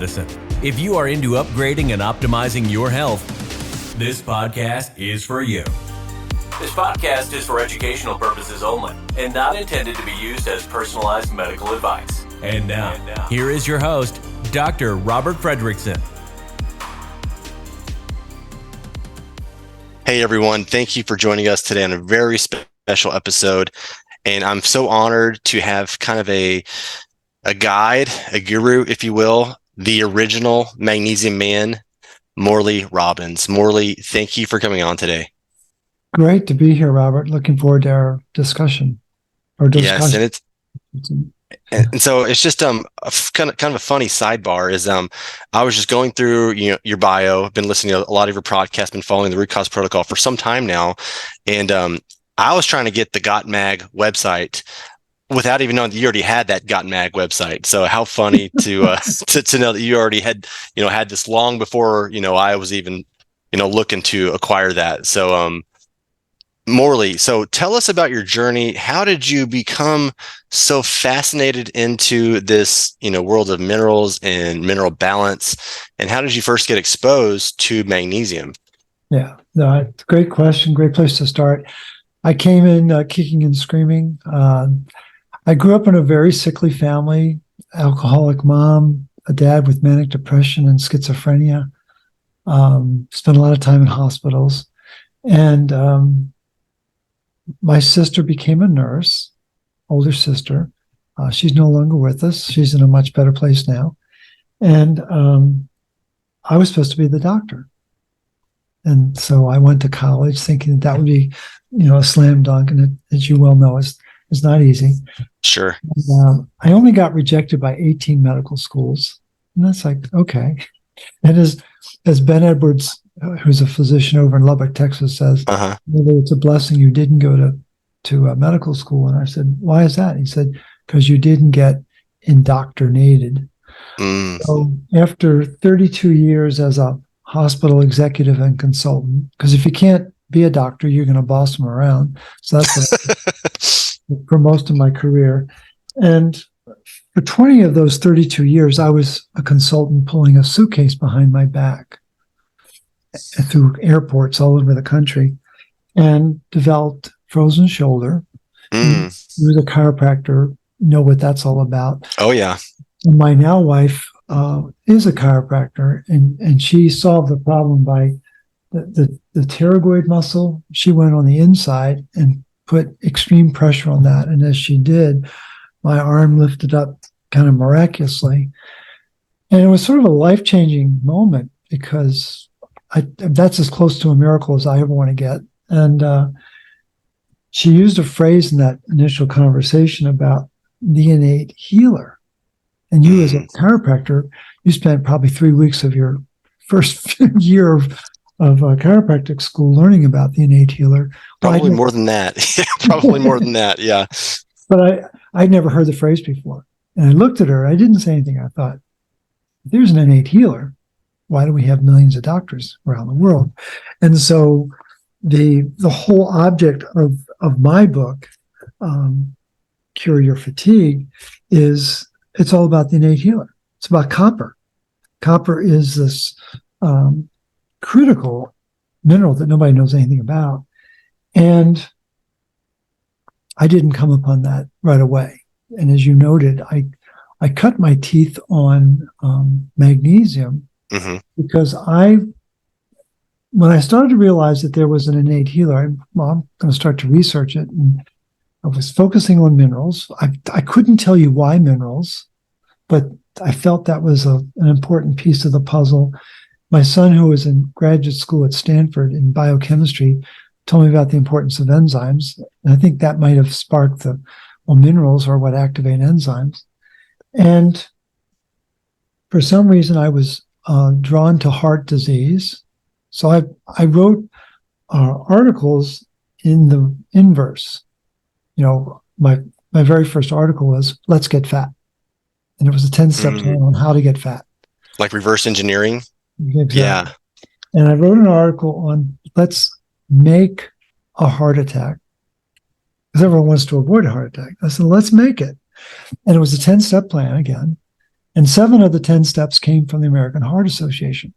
Medicine. If you are into upgrading and optimizing your health, this podcast is for you. This podcast is for educational purposes only and not intended to be used as personalized medical advice. And now, here is your host, Dr. Robert Fredrickson. Hey everyone, thank you for joining us today on a very special episode. And I'm so honored to have kind of a guide, a guru, if you will, the original Magnesium Man, Morley Robbins. Morley, thank you for coming on today. Great to be here, Robert. Looking forward to our discussion. Yes, and so it's just kind of a funny sidebar is I was just going through your bio, been listening to a lot of your podcasts, been following the Root Cause Protocol for some time now, and I was trying to get the GotMag website without even knowing that you already had that GotMag website. So how funny to know that you already had had this long before I was even looking to acquire that. So Morley, so tell us about your journey. How did you become so fascinated into this world of minerals and mineral balance, and how did you first get exposed to magnesium? Yeah, no, great question. Great place to start. I came in kicking and screaming. I grew up in a very sickly family, alcoholic mom, a dad with manic depression and schizophrenia. Spent a lot of time in hospitals. And my sister became a nurse, older sister. She's no longer with us. She's in a much better place now. And I was supposed to be the doctor. And so I went to college thinking that would be, a slam dunk. And as you well know, it's not easy. Sure. And, I only got rejected by 18 medical schools. And that's like, okay. And as Ben Edwards, who's a physician over in Lubbock, Texas, says, it's a blessing you didn't go to medical school. And I said, why is that? He said, because you didn't get indoctrinated. So after 32 years as a hospital executive and consultant, because if you can't be a doctor, you're going to boss them around. So that's what I did for most of my career. And for 20 of those 32 years, I was a consultant pulling a suitcase behind my back through airports all over the country and developed frozen shoulder. You was a chiropractor, know what that's all about. Oh, yeah. And my now wife is a chiropractor, and she solved the problem by the pterygoid muscle. She went on the inside and put extreme pressure on that. And as she did, my arm lifted up kind of miraculously. And it was sort of a life-changing moment because that's as close to a miracle as I ever want to get. And she used a phrase in that initial conversation about the innate healer. And you as a chiropractor, you spent probably 3 weeks of your first year of chiropractic school learning about the innate healer. Probably more than that. Probably more than that, yeah. But I'd never heard the phrase before. And I looked at her. I didn't say anything. I thought, if there's an innate healer, why do we have millions of doctors around the world? And so the whole object of my book, Cure Your Fatigue, is it's all about the innate healer. It's about copper. Copper is this critical mineral that nobody knows anything about. And I didn't come upon that right away. And as you noted, I cut my teeth on magnesium because when I started to realize that there was an innate healer, I'm going to start to research it. And I was focusing on minerals. I couldn't tell you why minerals, but I felt that was an important piece of the puzzle. My son, who was in graduate school at Stanford in biochemistry, told me about the importance of enzymes. And I think that might have sparked minerals are what activate enzymes. And for some reason, I was drawn to heart disease. So I wrote articles in the inverse. My very first article was, let's get fat. And it was a 10-step plan on how to get fat. Like reverse engineering? Exactly. Yeah. And I wrote an article on let's make a heart attack. Because everyone wants to avoid a heart attack. I said, let's make it. And it was a 10-step plan again. And 7 of the 10 steps came from the American Heart Association.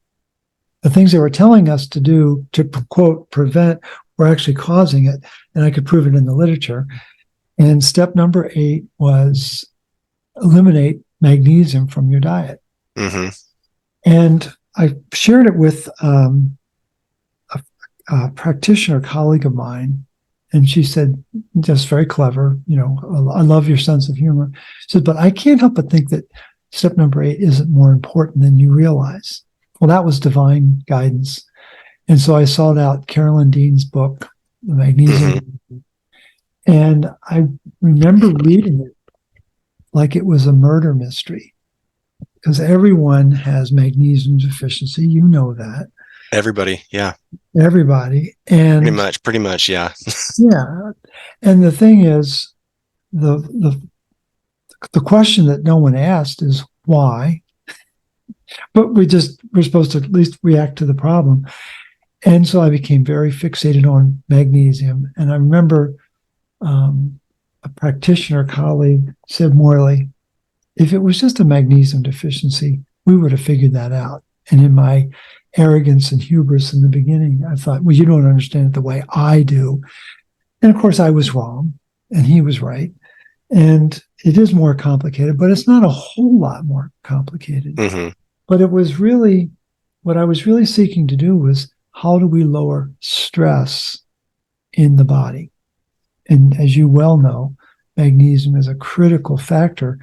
The things they were telling us to do to, quote, prevent were actually causing it. And I could prove it in the literature. And step number 8 was eliminate magnesium from your diet. Mm-hmm. And I shared it with a practitioner colleague of mine. And she said, just very clever, I love your sense of humor. She said, but I can't help but think that step number 8 isn't more important than you realize. Well, that was divine guidance. And so I sought out Carolyn Dean's book, The Magnesium. Mm-hmm. And I remember reading it like it was a murder mystery, because everyone has magnesium deficiency. You know that. Everybody, yeah. Everybody. And pretty much, yeah. Yeah. And the thing is, the question that no one asked is why. But we're supposed to at least react to the problem. And so I became very fixated on magnesium. And I remember a practitioner colleague said, Morley, if it was just a magnesium deficiency, we would have figured that out. And in my arrogance and hubris in the beginning, I thought, well, you don't understand it the way I do. And of course, I was wrong, and he was right. And it is more complicated, but it's not a whole lot more complicated. Mm-hmm. But it was really, what I was really seeking to do was, how do we lower stress in the body? And as you well know, magnesium is a critical factor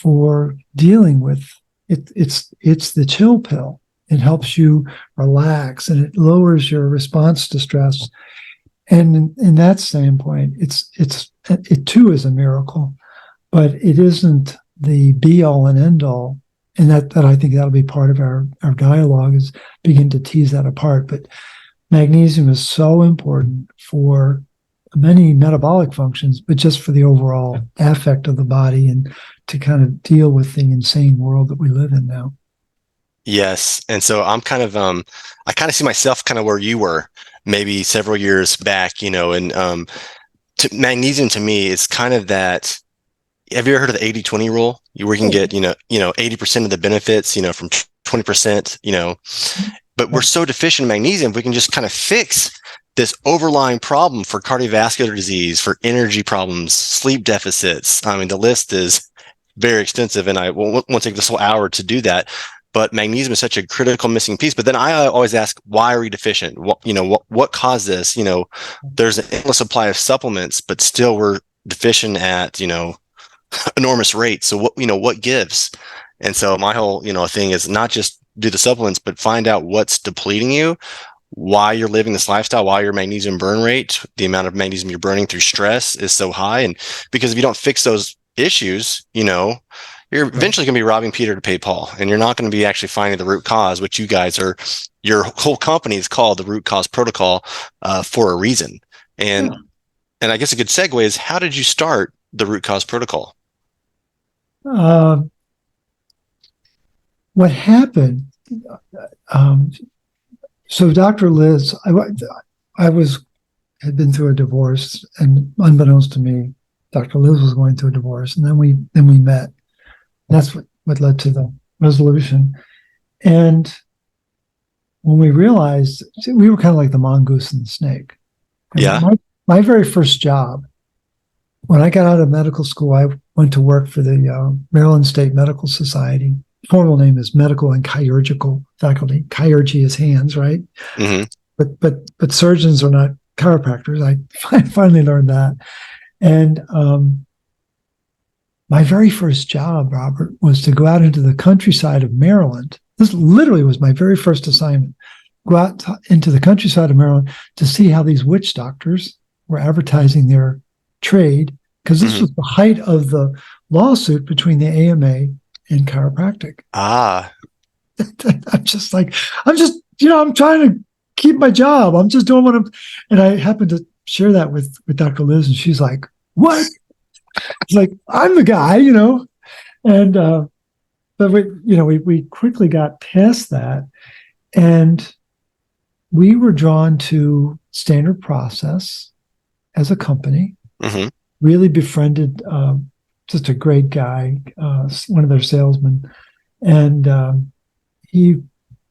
for dealing with it. It's the chill pill. It helps you relax, and it lowers your response to stress. And in that standpoint, it too is a miracle, but it isn't the be all and end all. And that I think that'll be part of our dialogue, is begin to tease that apart. But magnesium is so important for many metabolic functions, but just for the overall affect of the body and to kind of deal with the insane world that we live in now. Yes. And so I'm kind of, I kind of see myself kind of where you were maybe several years back, and magnesium to me is kind of that. Have you ever heard of the 80-20 rule? Where you can get, 80% of the benefits, from 20%, but we're so deficient in magnesium, we can just kind of fix this overlying problem for cardiovascular disease, for energy problems, sleep deficits. I mean, the list is very extensive, and I won't take this whole hour to do that. But magnesium is such a critical missing piece. But then I always ask, why are we deficient? What caused this? There's an endless supply of supplements, but still we're deficient at, enormous rates. So what gives? And so my whole, thing is not just do the supplements, but find out what's depleting you, why you're living this lifestyle, why your magnesium burn rate, the amount of magnesium you're burning through stress is so high. And because if you don't fix those issues, you're eventually going to be robbing Peter to pay Paul, and you're not going to be actually finding the root cause, which you guys are, your whole company is called the Root Cause Protocol for a reason. And I guess a good segue is, how did you start the Root Cause Protocol? What happened? So Dr. Liz, I had been through a divorce, and unbeknownst to me, Dr. Liz was going through a divorce, and then we met. That's what led to the resolution. And when we realized, we were kind of like the mongoose and the snake. Yeah. My very first job, when I got out of medical school, I went to work for the Maryland State Medical Society. Formal name is Medical and Chirurgical Faculty. Chirurgy is hands, right? Mm-hmm. But surgeons are not chiropractors. I finally learned that. And my very first job, Robert, was to go out into the countryside of Maryland. This literally was my very first assignment. Go out into the countryside of Maryland to see how these witch doctors were advertising their trade, because this was the height of the lawsuit between the AMA and chiropractic. I'm trying to keep my job. I'm just doing what I'm, and I happened to share that with Dr. Liz, and she's like, what? It's like, I'm the guy, and, but we quickly got past that, and we were drawn to standard process as a company. Mm-hmm. Really befriended just a great guy, one of their salesmen, And he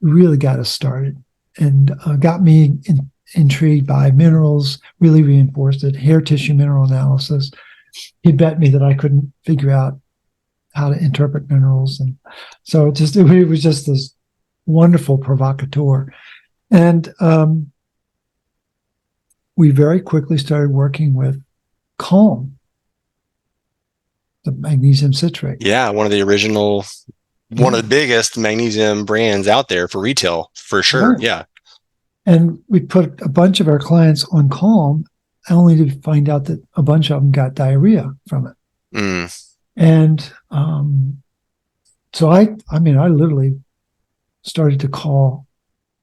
really got us started and got me intrigued by minerals, really reinforced it, hair tissue mineral analysis. He bet me that I couldn't figure out how to interpret minerals. And so it was just this wonderful provocateur. And we very quickly started working with Calm, the magnesium citrate. Yeah, one of the biggest magnesium brands out there for retail, for sure. Right. Yeah. And we put a bunch of our clients on Calm, only to find out that a bunch of them got diarrhea from it. And so I literally started to call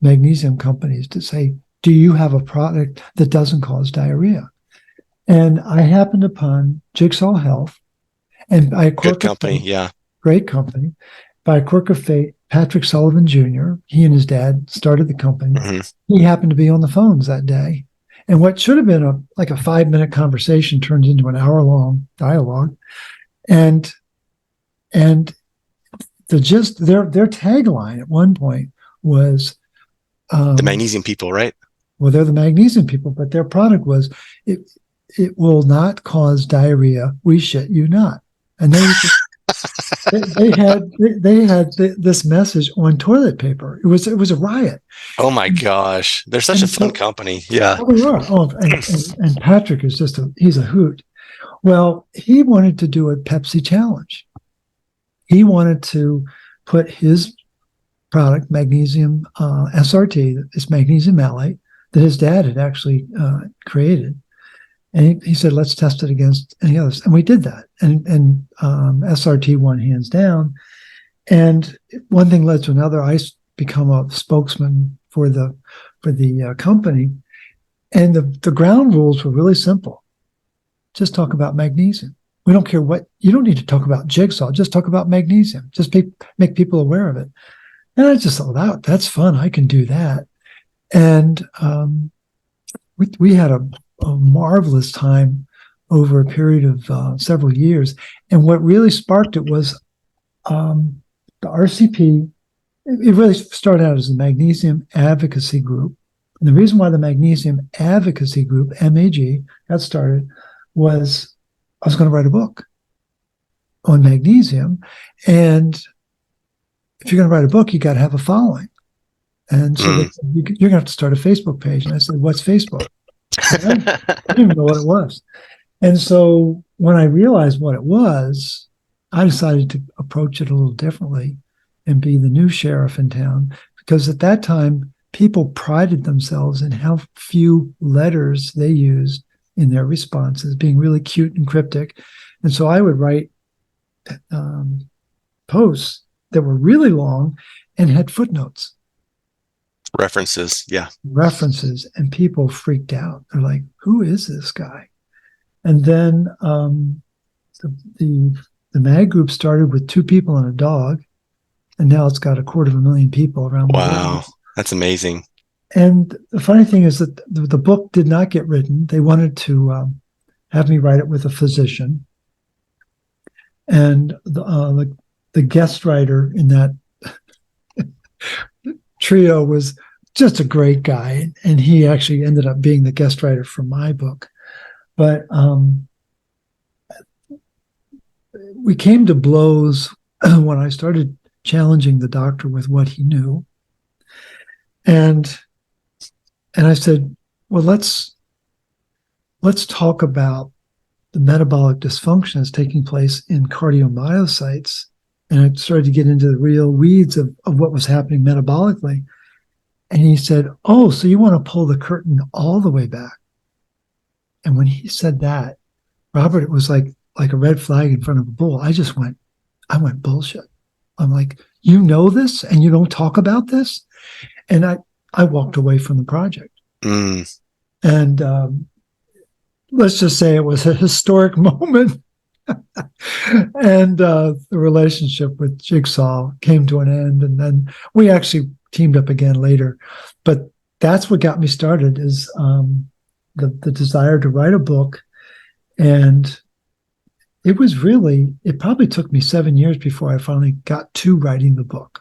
magnesium companies to say, do you have a product that doesn't cause diarrhea? And I happened upon Jigsaw Health, and by a quirk Good company, yeah. Great company. By a quirk of fate, Patrick Sullivan Jr., he and his dad started the company. Mm-hmm. He happened to be on the phones that day. And what should have been a 5-minute conversation turned into an hour-long dialogue. And their tagline at one point was the magnesium people, right? Well, they're the magnesium people, but their product was it will not cause diarrhea. We shit you not. And they had this message on toilet paper. It was a riot. Oh my gosh, they're such a fun company. Yeah. Oh, they are. Oh, and Patrick is he's a hoot. Well, he wanted to do a Pepsi challenge. He wanted to put his product, magnesium SRT, this magnesium malate that his dad had actually created. And he said, let's test it against any others. And we did that. And SRT won hands down. And one thing led to another. I become a spokesman for the company. And the ground rules were really simple. Just talk about magnesium. We don't care you don't need to talk about Jigsaw. Just talk about magnesium. Just make people aware of it. And I just thought, that's fun. I can do that. And we had a marvelous time over a period of several years. And what really sparked it was the RCP. It really started out as a magnesium advocacy group. And the reason why the magnesium advocacy group, MAG, got started was I was going to write a book on magnesium. And if you're going to write a book, you got to have a following. And so they said, you're going to have to start a Facebook page. And I said, what's Facebook? I didn't even know what it was. And so when I realized what it was, I decided to approach it a little differently and be the new sheriff in town. Because at that time, people prided themselves in how few letters they used in their responses, being really cute and cryptic. And so I would write posts that were really long and had footnotes. References, yeah. References, and people freaked out. They're like, who is this guy? And then the MAG group started with 2 people and a dog, and now it's got 250,000 people around the world. Wow, that's amazing. And the funny thing is that the book did not get written. They wanted to have me write it with a physician. And the guest writer in that trio was just a great guy. And he actually ended up being the guest writer for my book. But we came to blows when I started challenging the doctor with what he knew. And I said, well, let's talk about the metabolic dysfunction that's taking place in cardiomyocytes. And I started to get into the real weeds of what was happening metabolically. And he said, oh, so you want to pull the curtain all the way back. And when he said that, Robert, it was like a red flag in front of a bull. I went bullshit. I'm like, you know this and you don't talk about this? And I walked away from the project. And let's just say it was a historic moment. And the relationship with Jigsaw came to an end. And then we actually teamed up again later. But that's what got me started, is the desire to write a book and it probably took me 7 years before I finally got to writing the book.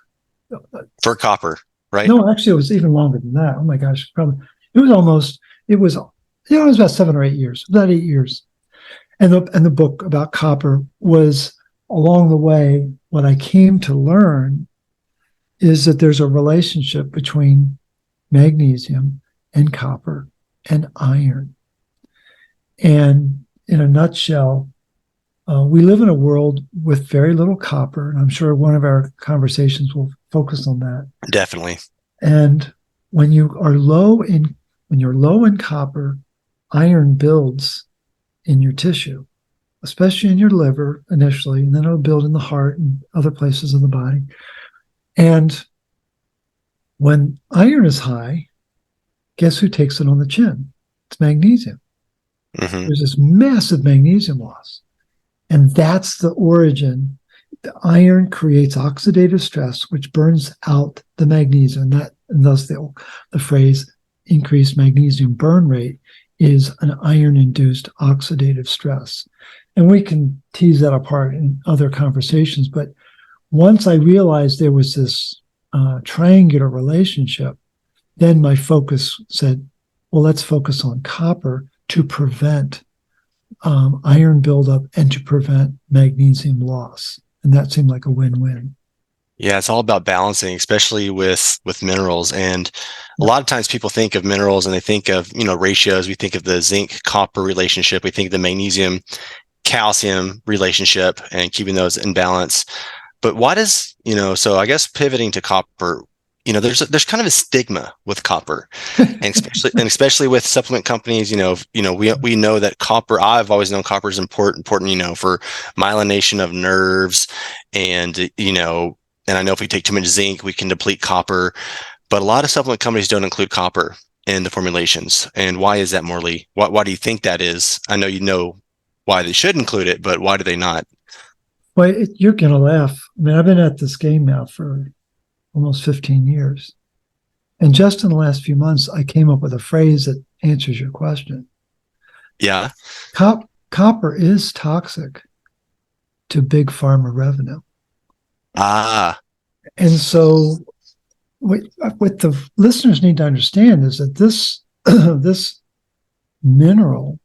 For copper, right? No, actually, it was even longer than that. Oh my gosh, it was about 7 or 8 years, about 8 years. And the book about copper was, along the way, what I came to learn is that there's a relationship between magnesium and copper and iron. And in a nutshell, we live in a world with very little copper, and I'm sure one of our conversations will focus on that. Definitely. And when you're low in copper, iron builds in your tissue, especially in your liver initially, and then it'll build in the heart and other places in the body. And when iron is high, guess who takes it on the chin? It's magnesium. Mm-hmm. There's this massive magnesium loss. And that's the origin. The iron creates oxidative stress, which burns out the magnesium. And thus the phrase increased magnesium burn rate is an iron-induced oxidative stress. And we can tease that apart in other conversations. But once I realized there was this triangular relationship, then my focus said, well, let's focus on copper to prevent iron buildup and to prevent magnesium loss. And that seemed like a win-win. Yeah, it's all about balancing, especially with minerals. And a lot of times people think of minerals and they think of, ratios. We think of the zinc copper relationship. We think of the magnesium calcium relationship and keeping those in balance. But why does, so I guess pivoting to copper, there's kind of a stigma with copper, and especially with supplement companies. We know that copper. I've always known copper is important. For myelination of nerves, and and I know if we take too much zinc, we can deplete copper. But a lot of supplement companies don't include copper in the formulations. And why is that, Morley? Why do you think that is? I know you know why they should include it, but why do they not? Well, you're going to laugh. I mean, I've been at this game now for almost 15 years. And just in the last few months, I came up with a phrase that answers your question. Yeah. Copper is toxic to big pharma revenue. Ah. And so what the listeners need to understand is that this mineral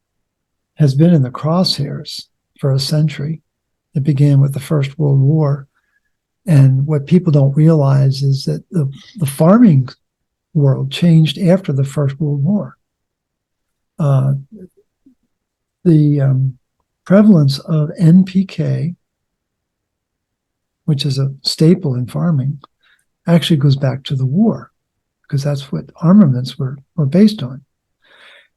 has been in the crosshairs for a century. It began with the First World War. And what people don't realize is that the farming world changed after the First World War. The prevalence of NPK, which is a staple in farming, actually goes back to the war, because that's what armaments were based on.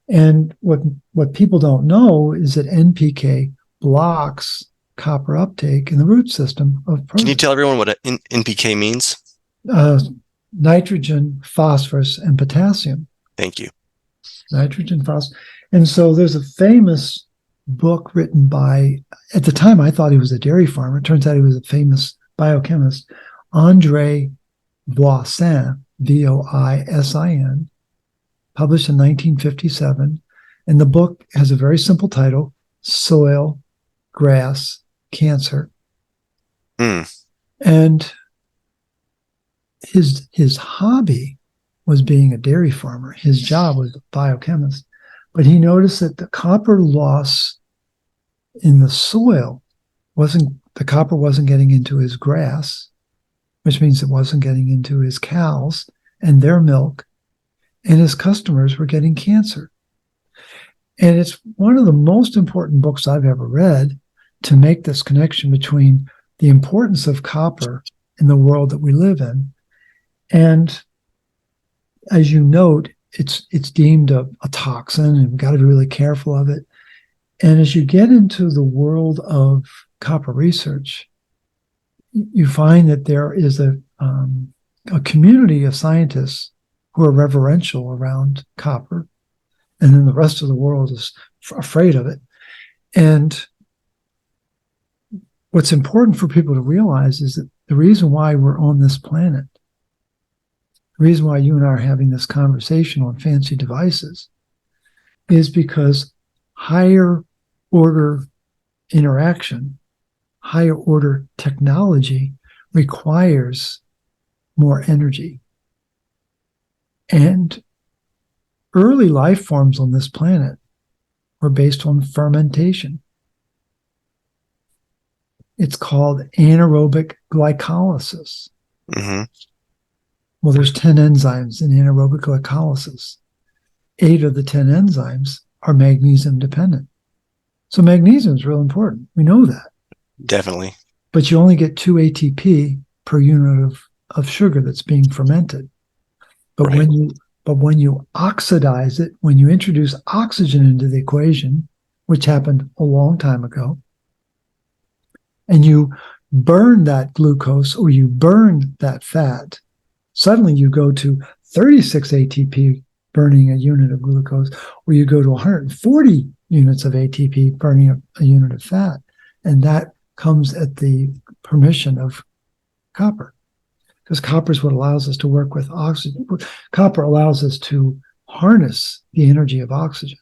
And what people don't know is that NPK blocks copper uptake in the root system of protein. Can you tell everyone what an NPK means? Nitrogen, phosphorus, and potassium. Thank you. Nitrogen, phosphorus. And so there's a famous book written by, at the time I thought he was a dairy farmer. It turns out he was a famous biochemist, Andre Voisin, Voisin, published in 1957. And the book has a very simple title, Soil, Grass, Cancer. And his hobby was being a dairy farmer. His job was a biochemist. But he noticed that the copper loss in the soil the copper wasn't getting into his grass, which means it wasn't getting into his cows and their milk, and his customers were getting cancer. And it's one of the most important books I've ever read to make this connection between the importance of copper in the world that we live in. And as you note, it's deemed a toxin, and we've got to be really careful of it. And as you get into the world of copper research, you find that there is a community of scientists who are reverential around copper, and then the rest of the world is afraid of it. And what's important for people to realize is that the reason why we're on this planet, the reason why you and I are having this conversation on fancy devices, is because higher order interaction, higher order technology requires more energy. And early life forms on this planet were based on fermentation. It's called anaerobic glycolysis. Mm-hmm. Well, there's 10 enzymes in anaerobic glycolysis. 8 of the 10 enzymes are magnesium dependent. So magnesium is real important. We know that. Definitely. But you only get 2 ATP per unit of sugar that's being fermented. But Right. when you oxidize it, when you introduce oxygen into the equation, which happened a long time ago, and you burn that glucose or you burn that fat, suddenly you go to 36 ATP burning a unit of glucose, or you go to 140 units of ATP burning a unit of fat. And that comes at the permission of copper, because copper is what allows us to work with oxygen. Copper allows us to harness the energy of oxygen.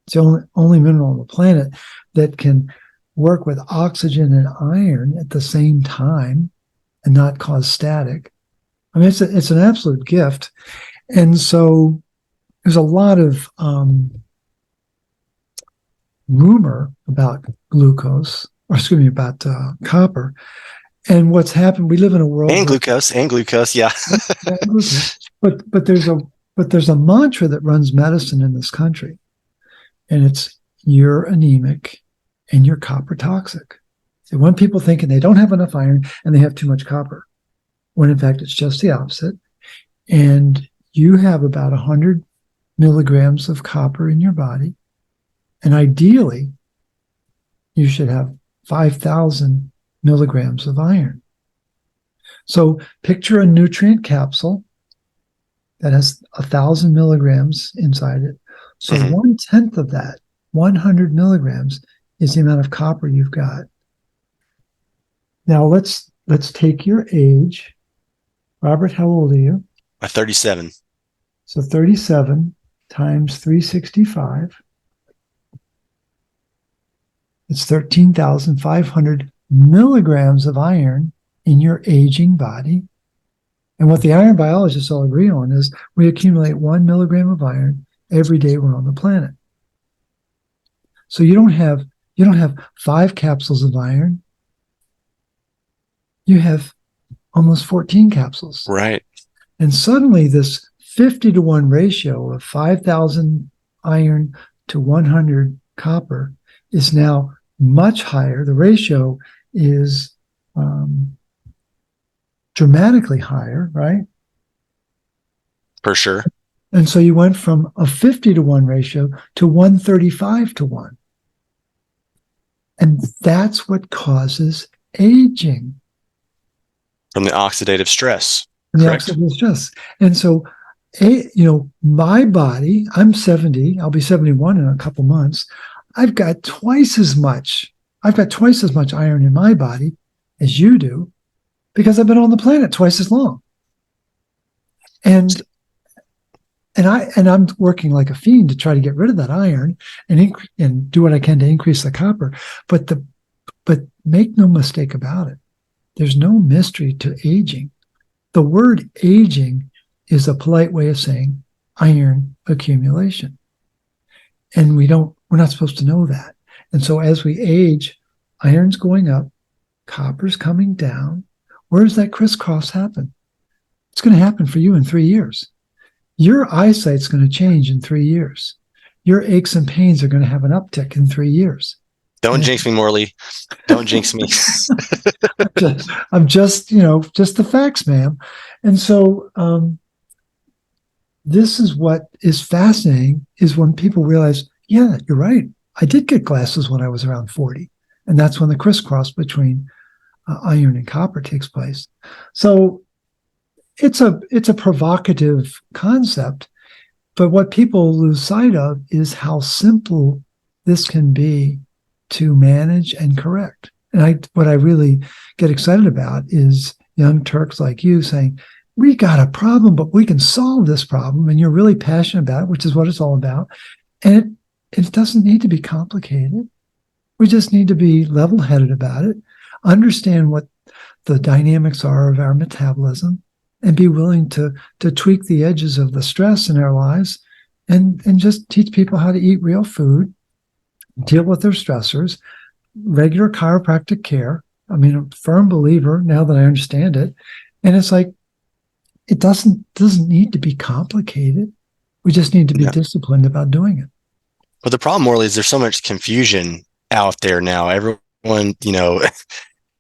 It's the only mineral on the planet that can work with oxygen and iron at the same time and not cause static. I mean, it's an absolute gift. And so there's a lot of rumor about glucose, or excuse me, about copper. And what's happened, we live in a world And glucose, yeah. But there's a mantra that runs medicine in this country, and it's you're anemic and you're copper toxic. So when people thinking they don't have enough iron and they have too much copper, when in fact it's just the opposite. And you have about 100 milligrams of copper in your body, and ideally you should have 5,000 milligrams of iron. So picture a nutrient capsule that has 1,000 milligrams inside it. So 1/10 of that, 100 milligrams, is the amount of copper you've got. Now let's take your age. Robert, how old are you? I'm 37. So 37 times 365. It's 13,500 milligrams of iron in your aging body. And what the iron biologists all agree on is we accumulate 1 milligram of iron every day we're on the planet. So you don't have 5 capsules of iron. You have almost 14 capsules. Right. And suddenly this 50-to-1 ratio of 5,000 iron to 100 copper is now much higher. The ratio is dramatically higher, right? For sure. And so you went from a 50-to-1 ratio to 135-to-1. And that's what causes aging. From the oxidative stress. And the Correct. oxidative stress. And so, my body, I'm 70, I'll be 71 in a couple months. I've got twice as much iron in my body as you do, because I've been on the planet twice as long. And I'm working like a fiend to try to get rid of that iron and do what I can to increase the copper. But make no mistake about it, there's no mystery to aging. The word aging is a polite way of saying iron accumulation. And we're not supposed to know that. And so as we age, iron's going up, copper's coming down. Where does that crisscross happen? It's going to happen for you in 3 years. Your eyesight's going to change in 3 years. Your aches and pains are going to have an uptick in 3 years. Don't jinx me, Morley. Don't jinx me. I'm just the facts, ma'am. And so this is what is fascinating, is when people realize, yeah, you're right. I did get glasses when I was around 40. And that's when the crisscross between iron and copper takes place. So it's a provocative concept, but what people lose sight of is how simple this can be to manage and correct. And what I really get excited about is young Turks like you saying, we got a problem, but we can solve this problem. And you're really passionate about it, which is what it's all about. And it doesn't need to be complicated. We just need to be level-headed about it, understand what the dynamics are of our metabolism, and be willing to tweak the edges of the stress in our lives and just teach people how to eat real food, deal with their stressors, regular chiropractic care. I mean, I'm a firm believer now that I understand it. And it's like, it doesn't need to be complicated. We just need to be disciplined about doing it. But the problem, Morley, is there's so much confusion out there now. Everyone,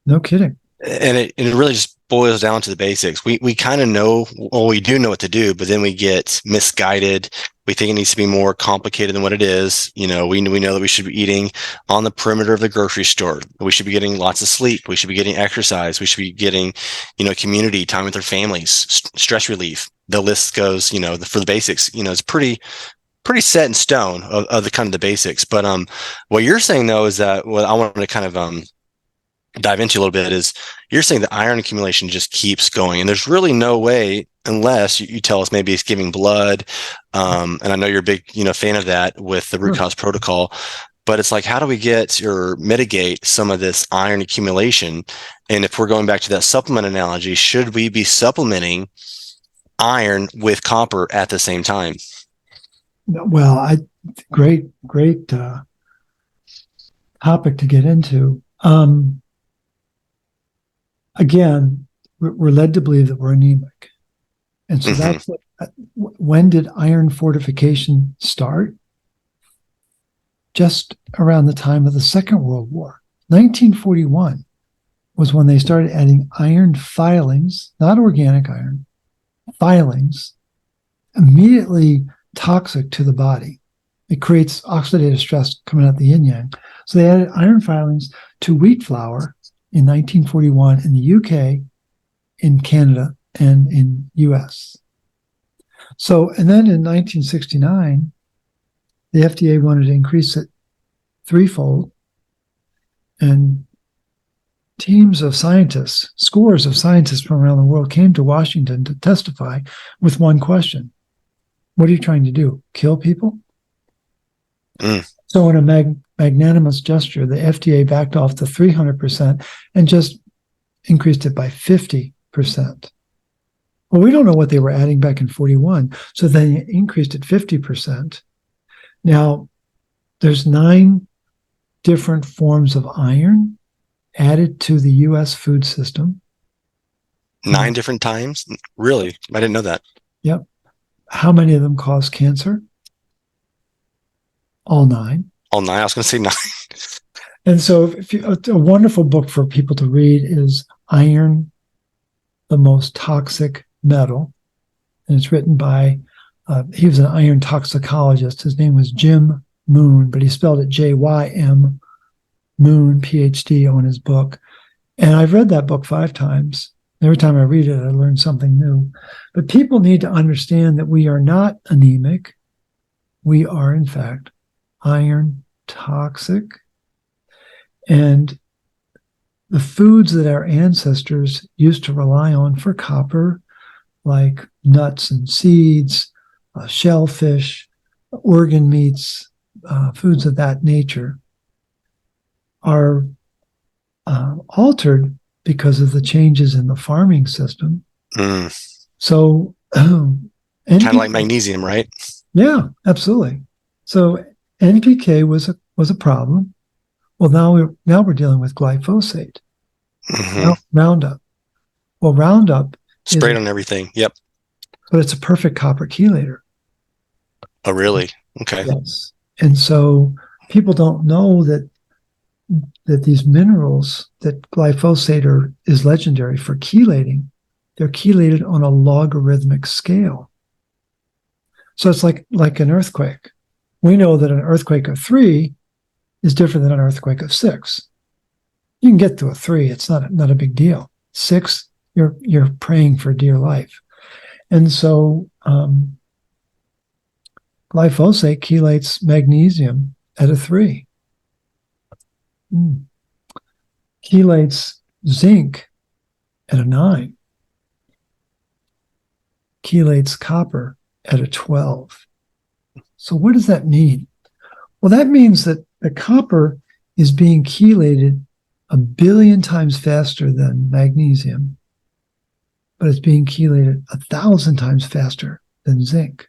No kidding. and it really just boils down to the basics. We kind of know, well, we do know what to do, but then we get misguided. We think it needs to be more complicated than what it is. We know that we should be eating on the perimeter of the grocery store. We should be getting lots of sleep. We should be getting exercise. We should be getting, community time with our families, stress relief. The list goes, for the basics, it's pretty set in stone of the kind of the basics. But what you're saying though is that what I wanted to kind of dive into a little bit is you're saying that iron accumulation just keeps going, and there's really no way unless you tell us maybe it's giving blood. And I know you're a big fan of that with the root cause protocol. But it's like, how do we get or mitigate some of this iron accumulation? And if we're going back to that supplement analogy, should we be supplementing iron with copper at the same time? Well, great topic to get into. Again, we're led to believe that we're anemic. And so that's when did iron fortification start? Just around the time of the Second World War. 1941 was when they started adding iron filings, not organic iron, filings, immediately toxic to the body. It creates oxidative stress coming out the yin-yang. So they added iron filings to wheat flour in 1941 in the UK, in Canada, and in US. So, and then in 1969, the FDA wanted to increase it threefold, and teams of scientists, scores of scientists from around the world came to Washington to testify with one question. What are you trying to do? Kill people? So in a magnanimous gesture, the FDA backed off to 300% and just increased it by 50%. Well, we don't know what they were adding back in 41, so they increased it 50%. Now, there's 9 different forms of iron added to the U.S. food system. 9 different times? Really? I didn't know that. Yep. How many of them cause cancer? All 9. All 9? I was going to say 9. And so a wonderful book for people to read is Iron, the Most Toxic Metal. And it's written by, he was an iron toxicologist. His name was Jim Moon, but he spelled it J-Y-M, Moon, PhD, on his book. And I've read that book 5 times. Every time I read it, I learn something new. But people need to understand that we are not anemic. We are, in fact, iron toxic. And the foods that our ancestors used to rely on for copper, like nuts and seeds, shellfish, organ meats, foods of that nature, are altered because of the changes in the farming system. So, kind of like magnesium, right? Yeah, absolutely. So NPK was a problem. Well, now we're dealing with glyphosate, Roundup. Well, Roundup sprayed on everything. Yep. But it's a perfect copper chelator. Oh, really? Okay. Yes. And so people don't know that these minerals, that glyphosate is legendary for chelating. They're chelated on a logarithmic scale. So it's like an earthquake. We know that an earthquake of 3 is different than an earthquake of 6. You can get to a 3; it's not a big deal. 6, you're praying for dear life, and so glyphosate chelates magnesium at a 3. Chelates zinc at a 9. Chelates copper at a 12. So what does that mean? Well, that means that the copper is being chelated 1 billion times faster than magnesium, but it's being chelated 1,000 times faster than zinc.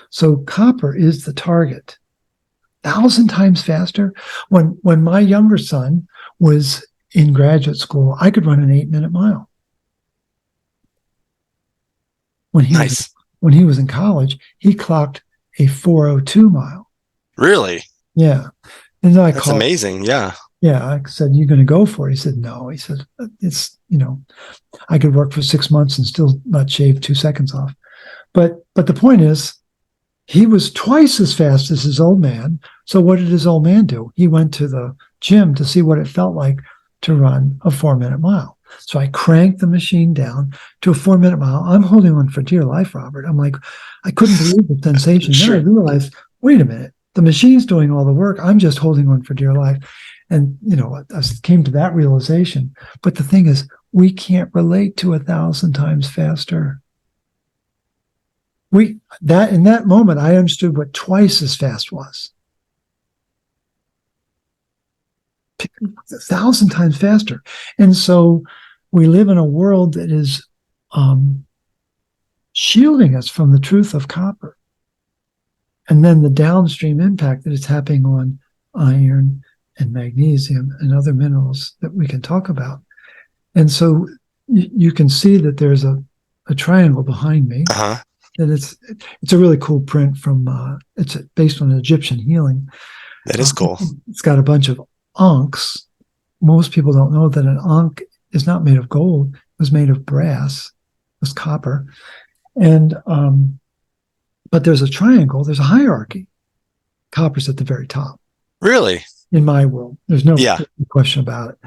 So copper is the target. 1,000 times faster. When my younger son was in graduate school, I could run an 8-minute mile. When he was in college, he clocked a 4:02 mile. Really? Yeah. And then That's amazing. Yeah. Yeah. I said, "You're going to go for it?" He said, "No." He said, "It's, I could work for 6 months and still not shave 2 seconds off." But the point is, he was twice as fast as his old man. So what did his old man do? He went to the gym to see what it felt like to run a 4-minute mile. So I cranked the machine down to a 4-minute mile. I'm holding on for dear life, Robert. I'm like, I couldn't believe the sensation. Sure. Then I realized, wait a minute, the machine's doing all the work. I'm just holding on for dear life. And, I came to that realization. But the thing is, we can't relate to 1,000 times faster. In that moment, I understood what twice as fast was. 1,000 times faster. And so we live in a world that is shielding us from the truth of copper. And then the downstream impact that it's having on iron and magnesium and other minerals that we can talk about. And so you can see that there's a triangle behind me. Uh-huh. And it's a really cool print from, it's based on Egyptian healing. That is cool. It's got a bunch of ankhs. Most people don't know that an ankh is not made of gold. It was made of brass. It was copper. And, but there's a triangle. There's a hierarchy. Copper's at the very top. Really? In my world. There's no question about it.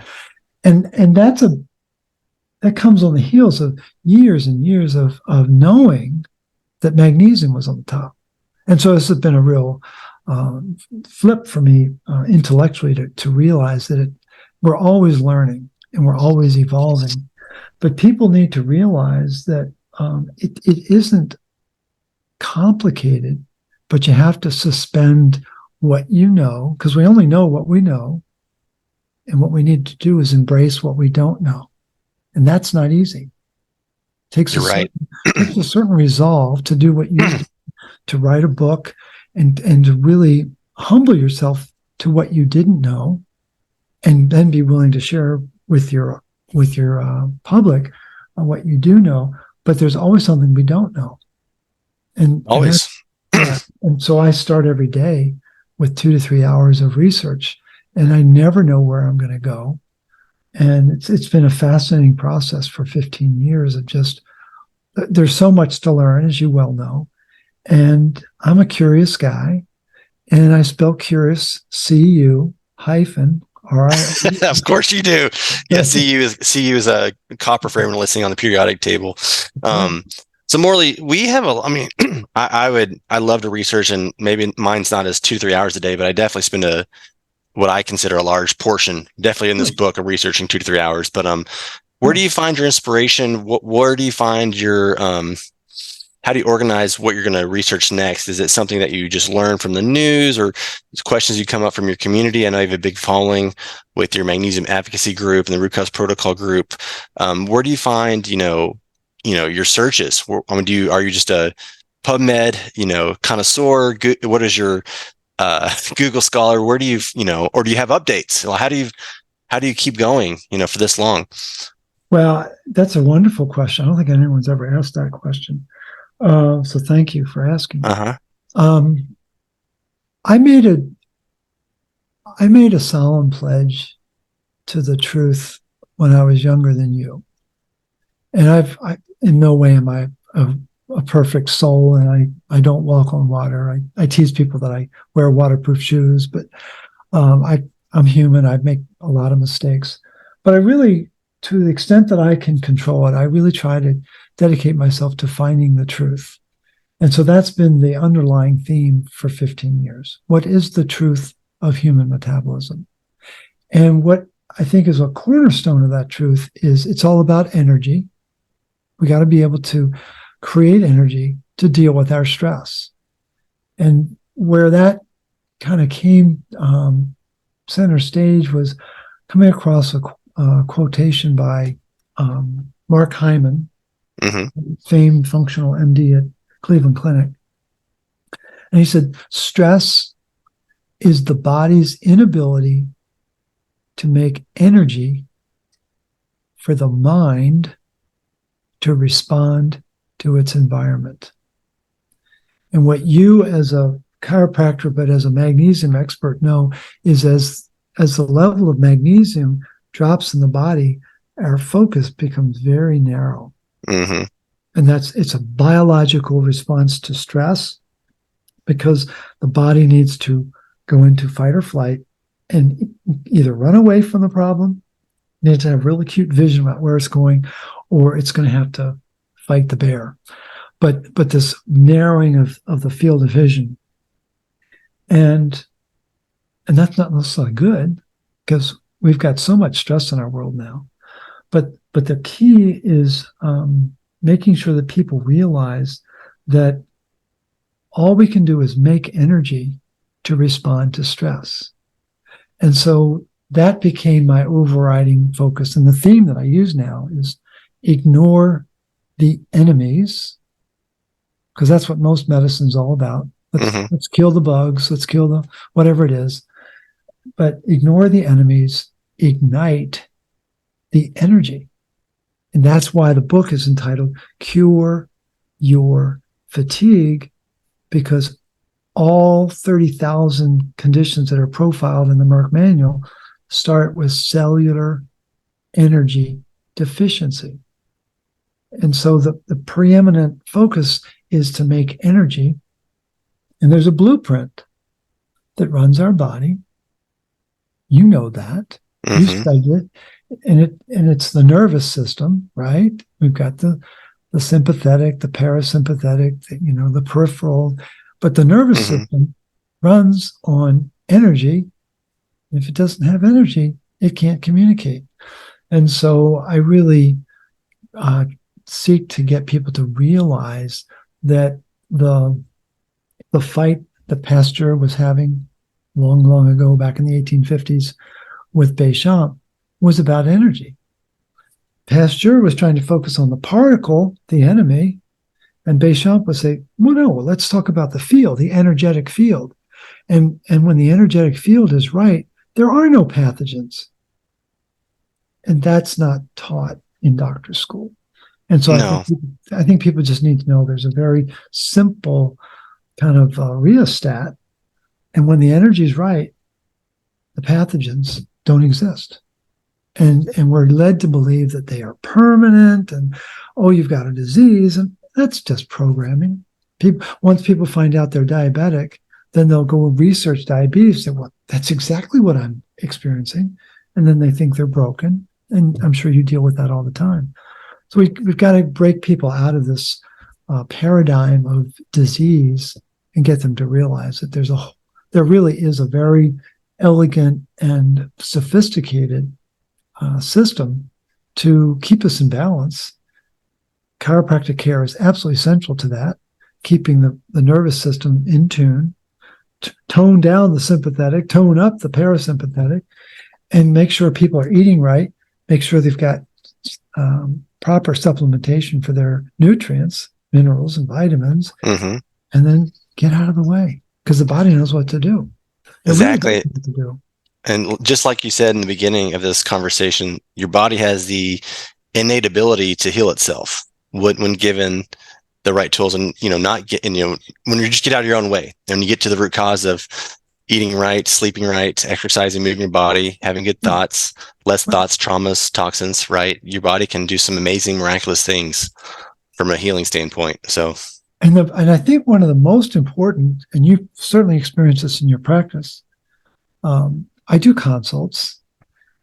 And that comes on the heels of years and years of knowing that magnesium was on the top. And so this has been a real flip for me intellectually to realize that we're always learning and we're always evolving. But people need to realize that it isn't complicated, but you have to suspend what you know, because we only know what we know. And what we need to do is embrace what we don't know. And that's not easy. It takes takes a certain resolve to do what you do, to write a book and to really humble yourself to what you didn't know, and then be willing to share with your public on what you do know. But there's always something we don't know. And always. And so I start every day with 2 to 3 hours of research, and I never know where I'm going to go. And it's been a fascinating process for 15 years of just, there's so much to learn, as you well know. And I'm a curious guy, and I spell curious, CU hyphen RI. Of course you do. Yeah, CU is a copper for everyone listening on the periodic table. So Morley, we have I love to research, and maybe mine's not as 2-3 hours a day, but I definitely spend what I consider a large portion, definitely in this book, of researching 2 to 3 hours. But where do you find your inspiration? Where do you find your how do you organize what you're going to research next? Is it something that you just learn from the news, or questions you come up from your community? I know you have a big following with your magnesium advocacy group and the root cause protocol group. Where do you find, your searches? Are you just a PubMed, connoisseur? What is your Google Scholar? Where do you, or do you have updates? How do you keep going, for this long? Well, that's a wonderful question. I don't think anyone's ever asked that question. So thank you for asking. Uh-huh. I made a solemn pledge to the truth when I was younger than you. And I in no way am I a perfect soul, and I don't walk on water. I tease people that I wear waterproof shoes, but I'm human. I make a lot of mistakes. But I really, to the extent that I can control it, I really try to dedicate myself to finding the truth. And so that's been the underlying theme for 15 years. What is the truth of human metabolism? And what I think is a cornerstone of that truth is it's all about energy. We got to be able to create energy to deal with our stress. And where that kind of came center stage was coming across a quotation by Mark Hyman, famed functional MD at Cleveland Clinic. And he said, stress is the body's inability to make energy for the mind to respond to its environment. And what you as a chiropractor, but as a magnesium expert know is as the level of magnesium drops in the body, our focus becomes very narrow. And it's a biological response to stress because the body needs to go into fight or flight and either run away from the problem, needs to have real acute vision about where it's going, or it's going to have to fight the bear. But this narrowing of the field of vision, and that's not necessarily good because we've got so much stress in our world now. But the key is making sure that people realize that all we can do is make energy to respond to stress. And so that became my overriding focus. And the theme that I use now is ignore the enemies, because that's what most medicine is all about. Let's kill the bugs, let's kill the whatever it is. But ignore the enemies, ignite the energy. And that's why the book is entitled Cure Your Fatigue, because all 30,000 conditions that are profiled in the Merck manual start with cellular energy deficiency. And so the preeminent focus is to make energy. And there's a blueprint that runs our body. You know that. You studied it. And it's the nervous system, right? We've got the sympathetic, the parasympathetic, the peripheral. But the nervous system runs on energy. If it doesn't have energy, it can't communicate. And so I really seek to get people to realize that the fight that Pasteur was having long, long ago, back in the 1850s with Béchamp, was about energy. Pasteur was trying to focus on the particle, the enemy, and Béchamp would say, let's talk about the field, the energetic field. And when the energetic field is right, there are no pathogens. And that's not taught in doctor school. And so I think people just need to know there's a very simple kind of rheostat. And when the energy is right, the pathogens don't exist. And we're led to believe that they are permanent and, you've got a disease. And that's just programming. Once people find out they're diabetic, then they'll go research diabetes. Say, well, that's exactly what I'm experiencing. And then they think they're broken. And I'm sure you deal with that all the time. So we've got to break people out of this paradigm of disease and get them to realize that there really is a very elegant and sophisticated system to keep us in balance. Chiropractic care is absolutely essential to that, keeping the nervous system in tune, tone down the sympathetic, tone up the parasympathetic, and make sure people are eating right, make sure they've got proper supplementation for their nutrients, minerals and vitamins, and then get out of the way because the body knows what to do. Exactly. Really knows what to do. And just like you said in the beginning of this conversation, your body has the innate ability to heal itself when given the right tools, and not get when you just get out of your own way and you get to the root cause of eating right, sleeping right, exercising, moving your body, having good thoughts, less thoughts, traumas, toxins, right? Your body can do some amazing, miraculous things from a healing standpoint. So, and I think one of the most important, and you've certainly experienced this in your practice, I do consults,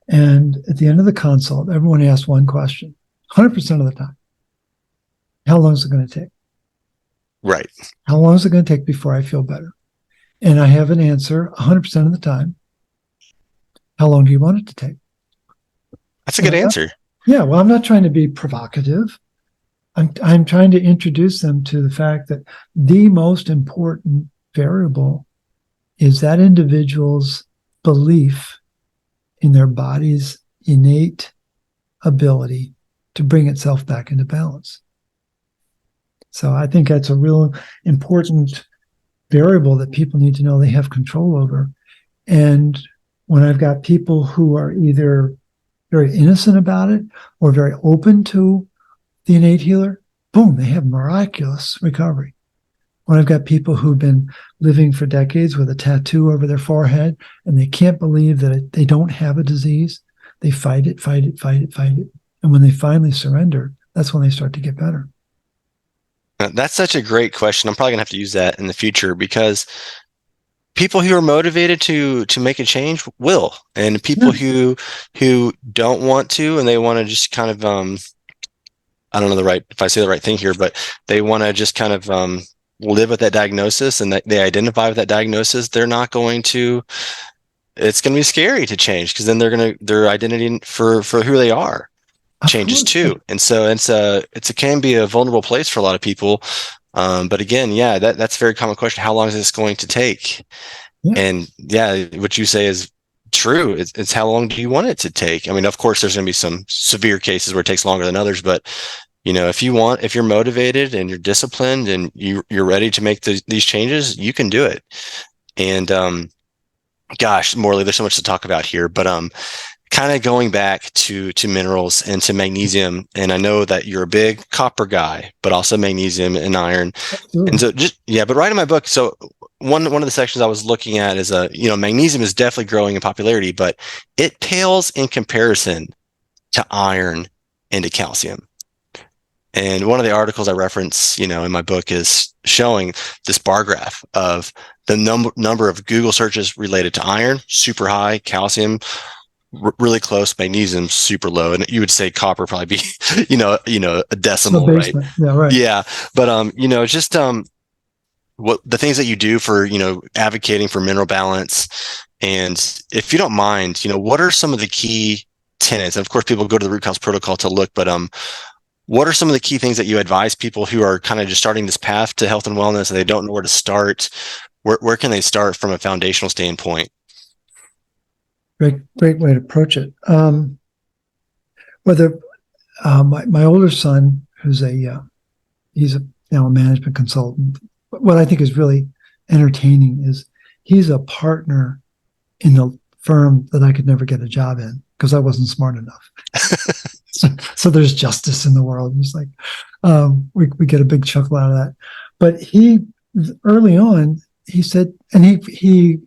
and at the end of the consult, everyone asks one question, 100% of the time. How long is it going to take? Right. How long is it going to take before I feel better? And I have an answer 100% of the time. How long do you want it to take? That's a good answer. Yeah, well, I'm not trying to be provocative. I'm trying to introduce them to the fact that the most important variable is that individual's belief in their body's innate ability to bring itself back into balance. So I think that's a real important variable that people need to know they have control over. And when I've got people who are either very innocent about it or very open to the innate healer, boom, they have miraculous recovery. When I've got people who've been living for decades with a tattoo over their forehead and they can't believe that they don't have a disease, they fight it. And when they finally surrender, that's when they start to get better. That's such a great question. I'm probably gonna have to use that in the future, because people who are motivated to make a change will, and people who don't want to, and they want to just kind of I don't know if I say the right thing here, but they want to just kind of live with that diagnosis, and that they identify with that diagnosis, they're not going to. It's going to be scary to change, because then their identity for who they are changes too, and so it can be a vulnerable place for a lot of people. But again, that's a very common question. How long is this going to take? Yeah. And what you say is true. It's how long do you want it to take? I mean, of course, there's going to be some severe cases where it takes longer than others, but if you're motivated and you're disciplined and you're ready to make these changes, you can do it. And gosh, Morley, there's so much to talk about here, but kind of going back to minerals and to magnesium, and I know that you're a big copper guy, but also magnesium and iron. Absolutely. And so but right in my book, so one of the sections I was looking at is magnesium is definitely growing in popularity, but it pales in comparison to iron and to calcium. And one of the articles I reference, in my book is showing this bar graph of the number of Google searches related to iron, super high, calcium, really close, magnesium, super low. And you would say copper probably be, a decimal, right? Yeah, right. Yeah. But, just what the things that you do for, advocating for mineral balance. And if you don't mind, what are some of the key tenets? And of course, people go to the root cause protocol to look, but what are some of the key things that you advise people who are kind of just starting this path to health and wellness and they don't know where to start? Where can they start from a foundational standpoint? Great way to approach it. Whether my older son, who's he's now a management consultant, what I think is really entertaining is he's a partner in the firm that I could never get a job in because I wasn't smart enough. So there's justice in the world. It's like we get a big chuckle out of that. But he early on, he said, and he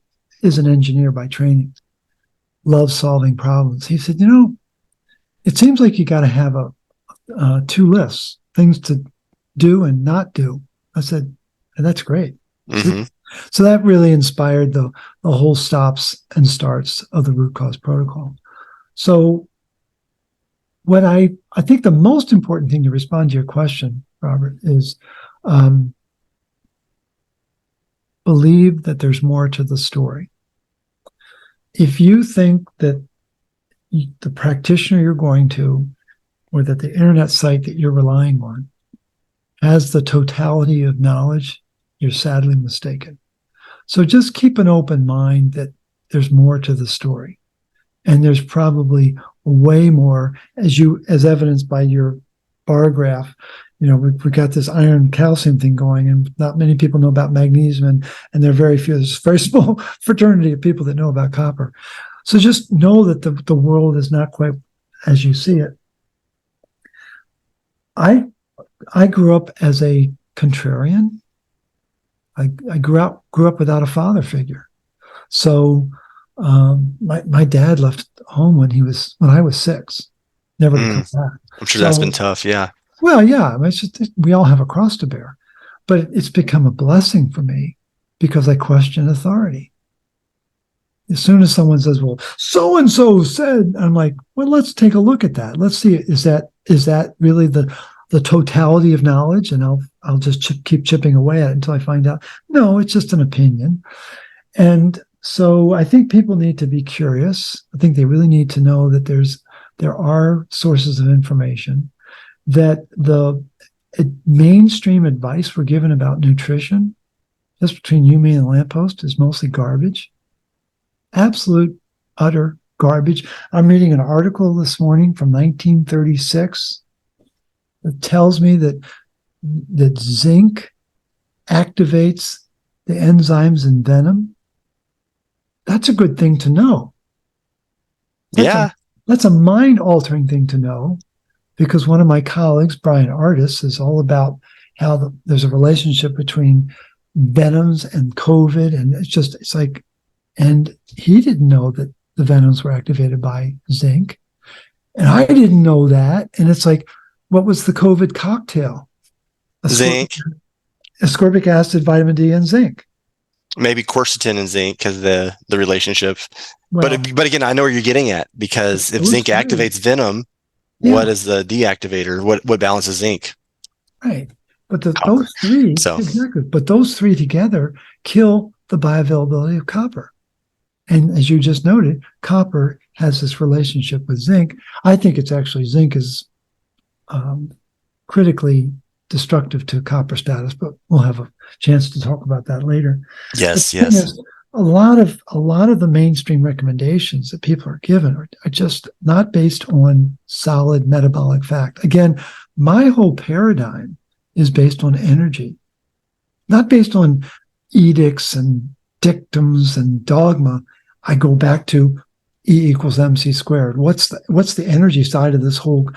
is an engineer by training, loves solving problems. He said, it seems like you got to have two lists, things to do and not do. I said, and that's great. Mm-hmm. So that really inspired the whole stops and starts of the root cause protocol. So what I think the most important thing to respond to your question, Robert, is believe that there's more to the story. If you think that the practitioner you're going to, or that the internet site that you're relying on has the totality of knowledge, you're sadly mistaken. So just keep an open mind that there's more to the story. And there's probably way more, as evidenced by your bar graph. We got this iron calcium thing going, and not many people know about magnesium, and there are very few. There's a very small fraternity of people that know about copper. So just know that the world is not quite as you see it. I grew up as a contrarian. I grew up without a father figure. So my dad left home when I was 6, never to come back. I'm sure that's been tough. Yeah. Well, yeah. It's just, we all have a cross to bear, but it's become a blessing for me because I question authority. As soon as someone says, "Well, so and so said," I'm like, "Well, let's take a look at that. Let's see. Is that really the totality of knowledge?" And I'll just keep chipping away at it until I find out, no, it's just an opinion. And so I think people need to be curious. I think they really need to know that there are sources of information, that the mainstream advice we're given about nutrition, just between you, me, and the lamppost, is mostly garbage. absolute, utter garbage. I'm reading an article this morning from 1936 that tells me that zinc activates the enzymes in venom. That's a good thing to know. That's a mind-altering thing to know, because one of my colleagues, Brian Artis, is all about how there's a relationship between venoms and COVID, and it's like, and he didn't know that the venoms were activated by zinc, and I didn't know that, and it's like, what was the COVID cocktail? Zinc, ascorbic acid, vitamin D, and zinc. Maybe quercetin and zinc because the relationship. Well, but again, I know where you're getting at, because if zinc activates venom, what is the deactivator? What balances zinc? Right. But those three, exactly. But those three together kill the bioavailability of copper. And as you just noted, copper has this relationship with zinc. I think it's actually zinc is critically destructive to copper status, but we'll have a chance to talk about that later. Yes. A lot of the mainstream recommendations that people are given are just not based on solid metabolic fact. Again, my whole paradigm is based on energy, not based on edicts and dictums and dogma. I go back to E equals MC squared. What's the energy side of this whole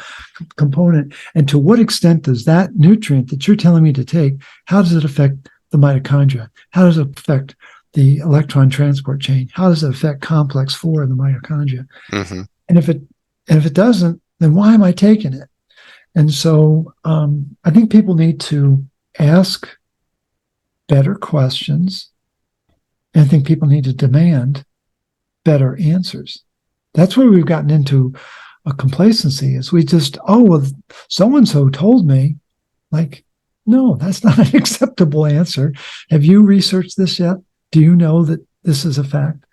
component? And to what extent does that nutrient that you're telling me to take, how does it affect the mitochondria? How does it affect the electron transport chain? How does it affect complex 4 of the mitochondria? Mm-hmm. And if it doesn't, then why am I taking it? And so I think people need to ask better questions. And I think people need to demand better answers. That's where we've gotten into a complacency, is we just, so-and-so told me. Like, no, that's not an acceptable answer. Have you researched this yet? Do you know that this is a fact?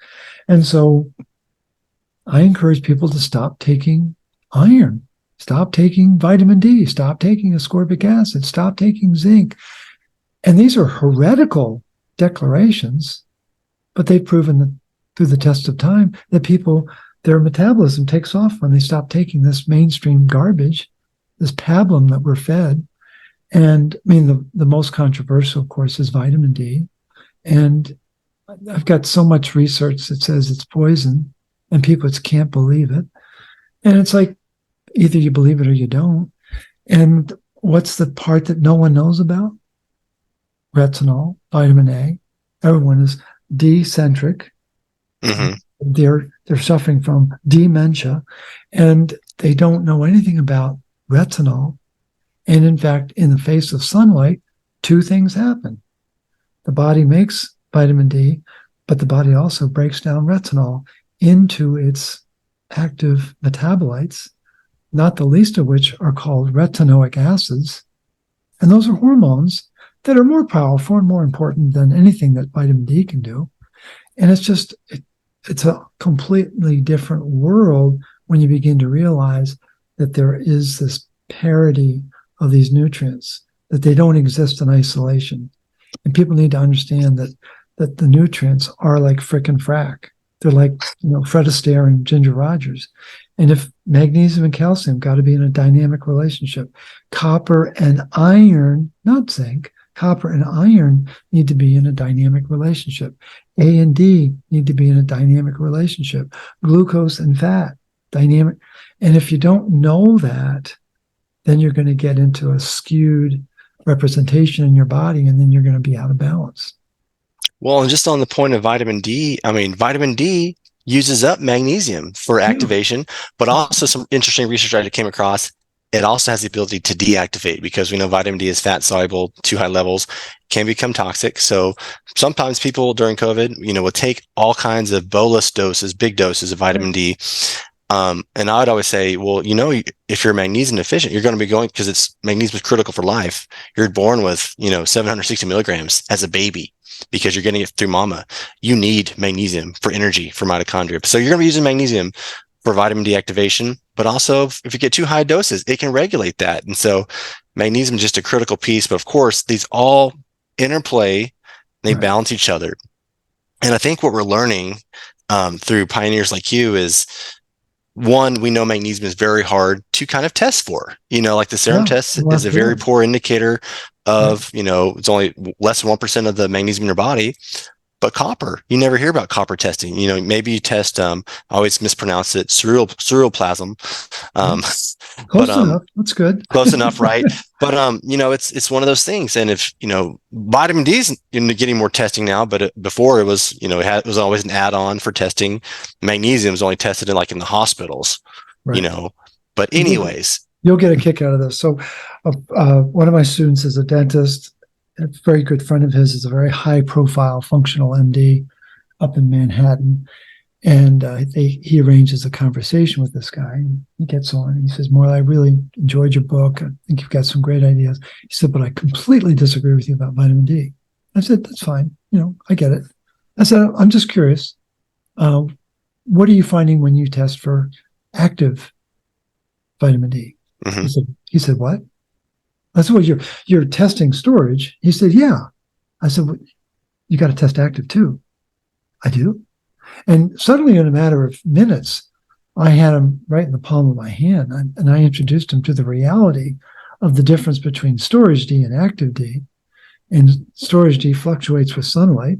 And so I encourage people to stop taking iron, stop taking vitamin D, stop taking ascorbic acid, stop taking zinc. And these are heretical declarations, but they've proven that through the test of time that people, their metabolism takes off when they stop taking this mainstream garbage, this pablum that we're fed. And I mean, the most controversial, of course, is vitamin D. And I've got so much research that says it's poison, and people just can't believe it. And it's like, either you believe it or you don't. And what's the part that no one knows about? Retinol, vitamin A. Everyone is D-centric. Mm-hmm. They're suffering from dementia, and they don't know anything about retinol. And in fact, in the face of sunlight, two things happen. The body makes vitamin D, but the body also breaks down retinol into its active metabolites, not the least of which are called retinoic acids. And those are hormones that are more powerful and more important than anything that vitamin D can do. And it's just, it's a completely different world when you begin to realize that there is this parity of these nutrients, that they don't exist in isolation. And people need to understand that the nutrients are like frickin' frack. They're like, Fred Astaire and Ginger Rogers. And if magnesium and calcium got to be in a dynamic relationship, copper and iron, not zinc, copper and iron need to be in a dynamic relationship. A and D need to be in a dynamic relationship. Glucose and fat, dynamic. And if you don't know that, then you're going to get into a skewed representation in your body, and then you're going to be out of balance. Well, and just on the point of vitamin D, vitamin D uses up magnesium for activation, but also some interesting research I came across. It also has the ability to deactivate, because we know vitamin D is fat soluble, too high levels can become toxic. So sometimes people during COVID, will take all kinds of bolus doses, big doses of vitamin D. And I would always say, well, if you're magnesium deficient, you're going to be going, because magnesium is critical for life. You're born with, 760 milligrams as a baby, because you're getting it through mama. You need magnesium for energy, for mitochondria. So you're going to be using magnesium for vitamin D activation, but also if you get too high doses, it can regulate that. And so magnesium is just a critical piece, but of course, these all interplay, they balance each other. And I think what we're learning through pioneers like you is, one, we know magnesium is very hard to kind of test for. Like the serum test is a very poor indicator of, it's only less than 1% of the magnesium in your body. But copper, you never hear about copper testing. Maybe you test, I always mispronounce it, ceruloplasm. Close enough. That's good. Close enough, right? But it's one of those things. And if vitamin D is getting more testing now, but before it was it was always an add-on for testing. Magnesium is only tested in the hospitals, right. But anyways, you'll get a kick out of this. So, one of my students is a dentist. A very good friend of his is a very high-profile functional MD up in Manhattan. And he arranges a conversation with this guy. And he gets on and he says, Morley, I really enjoyed your book. I think you've got some great ideas. He said, but I completely disagree with you about vitamin D. I said, that's fine. I get it. I said, I'm just curious. What are you finding when you test for active vitamin D? Mm-hmm. He said, what? I said, well, you're testing storage. He said, yeah. I said, well, you got to test active too. I do. And suddenly, in a matter of minutes, I had him right in the palm of my hand, and I introduced him to the reality of the difference between storage D and active D. And storage D fluctuates with sunlight,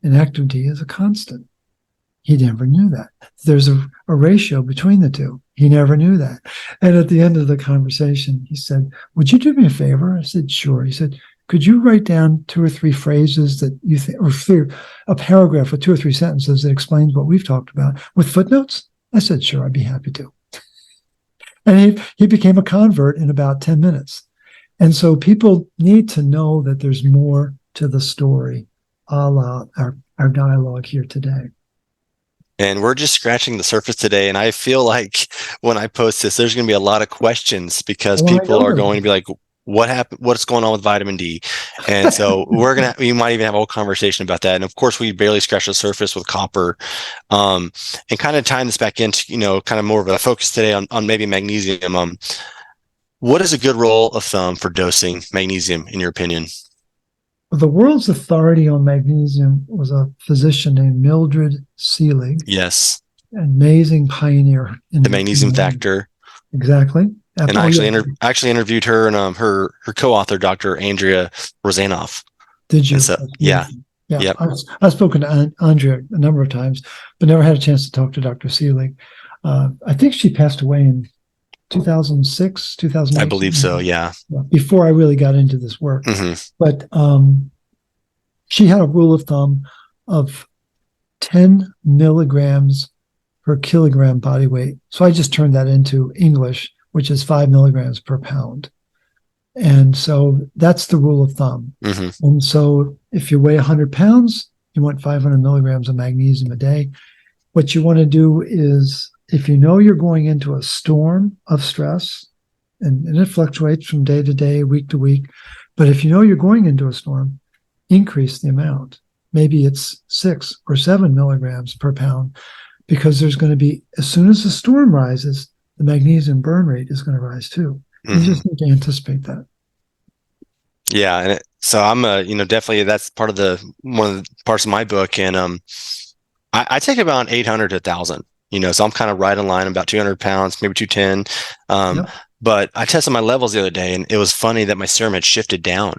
and active D is a constant. He never knew that. There's a ratio between the two. He never knew that. And at the end of the conversation, he said, would you do me a favor? I said, sure. He said, could you write down 2 or 3 phrases that you think, or a paragraph with 2 or 3 sentences that explains what we've talked about with footnotes? I said, sure, I'd be happy to. And he became a convert in about 10 minutes. And so people need to know that there's more to the story, a la our dialogue here today. And we're just scratching the surface today. And I feel like when I post this, there's going to be a lot of questions because people are going to be like, what happened? What's going on with vitamin D? And so we might even have a whole conversation about that. And of course, we barely scratched the surface with copper. And kind of tying this back into, kind of more of a focus today on maybe magnesium. What is a good rule of thumb for dosing magnesium, in your opinion? The world's authority on magnesium was a physician named Mildred Seelig. Yes. An amazing pioneer in the magnesium factor. Exactly. And I actually interviewed her and her co-author, Dr. Andrea Rozanoff. Did you? So, yeah. Yep. I've spoken to Andrea a number of times, but never had a chance to talk to Dr. Seelig. I think she passed away in 2006, 2008. I believe so, yeah. Before I really got into this work. Mm-hmm. But she had a rule of thumb of 10 milligrams per kilogram body weight. So I just turned that into English, which is 5 milligrams per pound. And so that's the rule of thumb. Mm-hmm. And so if you weigh 100 pounds, you want 500 milligrams of magnesium a day. What you want to do is, if you know you're going into a storm of stress, and it fluctuates from day to day, week to week, but if you know you're going into a storm, increase the amount. Maybe it's 6 or 7 milligrams per pound, because there's going to be, as soon as the storm rises, the magnesium burn rate is going to rise too. Mm-hmm. You just need to anticipate that. Yeah, and so I'm definitely that's part of one of the parts of my book, and I take about 800 to 1,000. So I'm kind of right in line, about 200 pounds, maybe 210. Yep. But I tested my levels the other day, and it was funny that my serum had shifted down.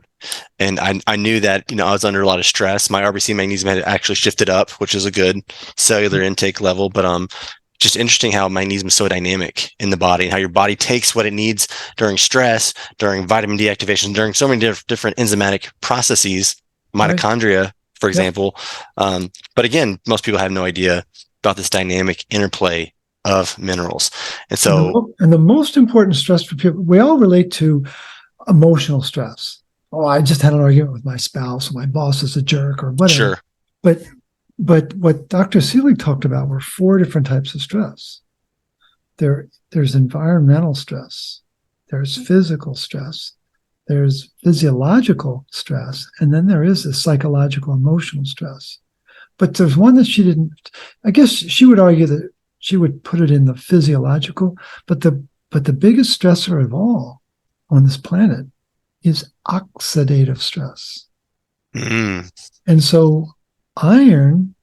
And I knew that, I was under a lot of stress. My RBC magnesium had actually shifted up, which is a good cellular intake level. But just interesting how magnesium is so dynamic in the body, and how your body takes what it needs during stress, during vitamin D activation, during so many different enzymatic processes, mitochondria, for example. But again, most people have no idea about this dynamic interplay of minerals. And so, and the most important stress for people, we all relate to emotional stress. Oh, I just had an argument with my spouse, or my boss is a jerk, or whatever. Sure. But what Dr. Seelig talked about were 4 different types of stress. There's environmental stress, there's physical stress, there's physiological stress, and then there is this psychological, emotional stress. But there's one that she didn't, I guess she would argue that she would put it in the physiological, but the biggest stressor of all on this planet is oxidative stress. Mm. And so iron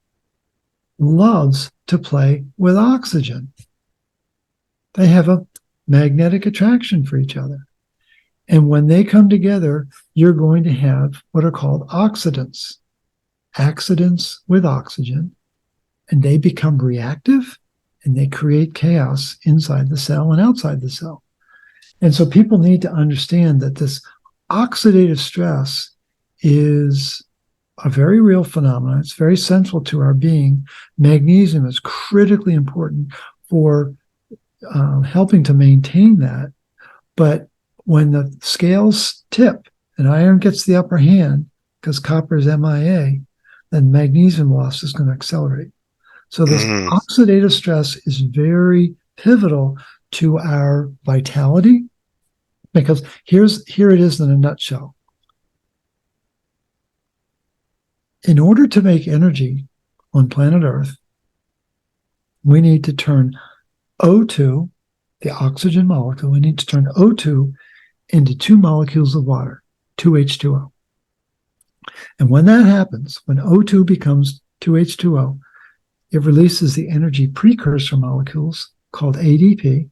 loves to play with oxygen. They have a magnetic attraction for each other. And when they come together, you're going to have what are called oxidants, accidents with oxygen, and they become reactive and they create chaos inside the cell and outside the cell. And so people need to understand that this oxidative stress is a very real phenomenon. It's very central to our being. Magnesium is critically important for helping to maintain that. But when the scales tip and iron gets the upper hand because copper is MIA, then magnesium loss is going to accelerate. So this oxidative stress is very pivotal to our vitality, because here it is in a nutshell. In order to make energy on planet Earth, we need to turn O2, the oxygen molecule, we need to turn O2 into 2 molecules of water, 2H2O. And when that happens, when O2 becomes 2H2O, it releases the energy precursor molecules called ADP,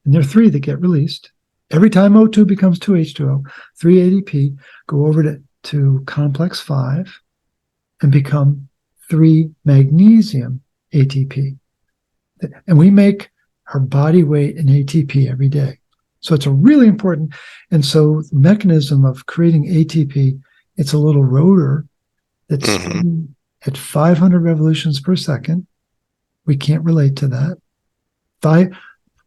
and there are 3 that get released. Every time O2 becomes 2H2O, 3 ADP go over to complex 5 and become 3 magnesium ATP. And we make our body weight in ATP every day. So it's a really important, and so the mechanism of creating ATP, it's a little rotor that's at 500 revolutions per second. We can't relate to that.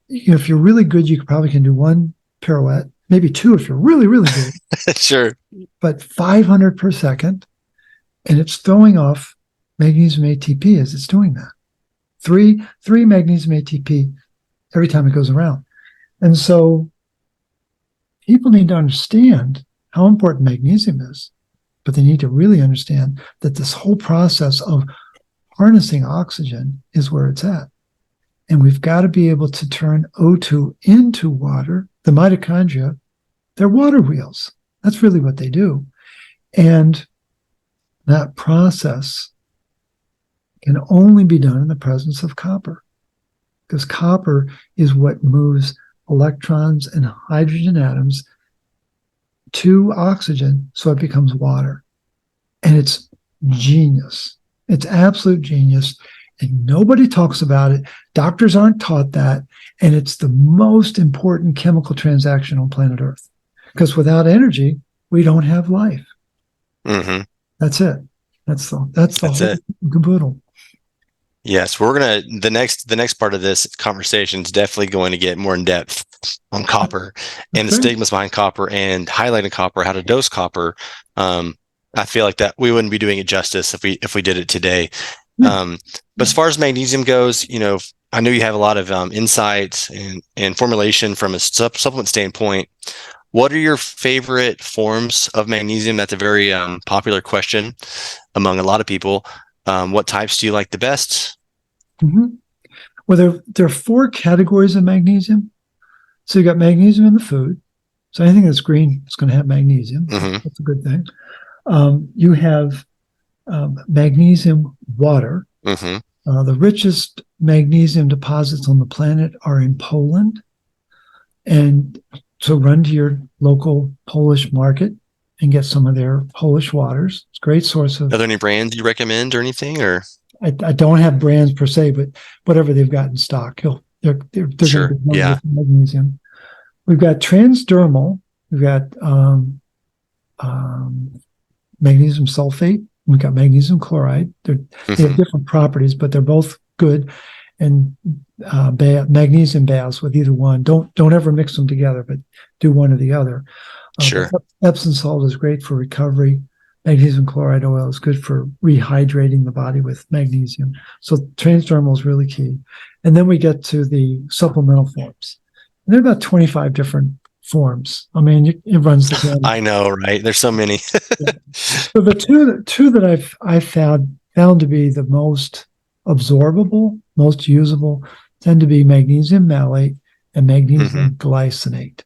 If you're really good, you probably can do 1 pirouette, maybe 2 if you're really, really good. Sure. But 500 per second, and it's throwing off magnesium ATP as it's doing that. 3 magnesium ATP every time it goes around. And so people need to understand how important magnesium is, but they need to really understand that this whole process of harnessing oxygen is where it's at. And we've got to be able to turn O2 into water. The mitochondria, they're water wheels. That's really what they do. And that process can only be done in the presence of copper, because copper is what moves electrons and hydrogen atoms to oxygen so it becomes water. And it's genius. It's absolute genius. And nobody talks about it. Doctors aren't taught that. And it's the most important chemical transaction on planet Earth. Because without energy, we don't have life. Mm-hmm. That's it. That's the whole caboodle. Yes, the next part of this conversation is definitely going to get more in depth on copper and the stigmas behind copper and highlighting copper, how to dose copper. I feel like that we wouldn't be doing it justice if we did it today. But as far as magnesium goes, I know you have a lot of insights and formulation from a supplement standpoint. What are your favorite forms of magnesium? That's a very popular question among a lot of people. What types do you like the best? Mm-hmm. Well, there are 4 categories of magnesium. So you got magnesium in the food. So anything that's green is going to have magnesium. Mm-hmm. That's a good thing. You have magnesium water. Mm-hmm. The richest magnesium deposits on the planet are in Poland. And so run to your local Polish market and get some of their Polish waters. It's a great source of... Are there any brands you recommend or anything? Or I don't have brands per se, but whatever they've got in stock, they're sure. going to be Yeah. with magnesium. We've got transdermal. We've got magnesium sulfate. We've got magnesium chloride. They have different properties, but they're both good. And magnesium baths with either one. Don't ever mix them together, but do one or the other. Sure. Epsom salt is great for recovery. Magnesium chloride oil is good for rehydrating the body with magnesium. So transdermal is really key. And then we get to the supplemental forms. And there are about 25 different forms. I mean, it runs the gamut. I know, right? There's so many. Yeah. So the two that I've found to be the most absorbable, most usable, tend to be magnesium malate and magnesium glycinate.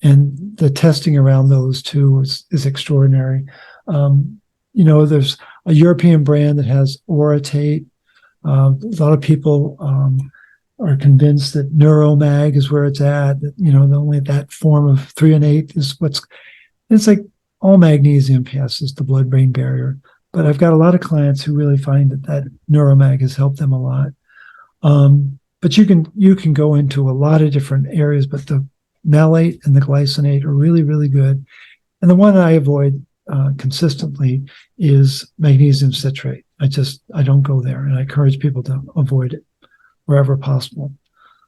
And the testing around those two is extraordinary. There's a European brand that has orotate. A lot of people are convinced that neuromag is where it's at. That, only that form of 3 and 8 is it's like all magnesium passes the blood-brain barrier. But I've got a lot of clients who really find that neuromag has helped them a lot. But you can go into a lot of different areas, but the malate and the glycinate are really, really good. And the one I avoid consistently is magnesium citrate. I don't go there, and I encourage people to avoid it wherever possible.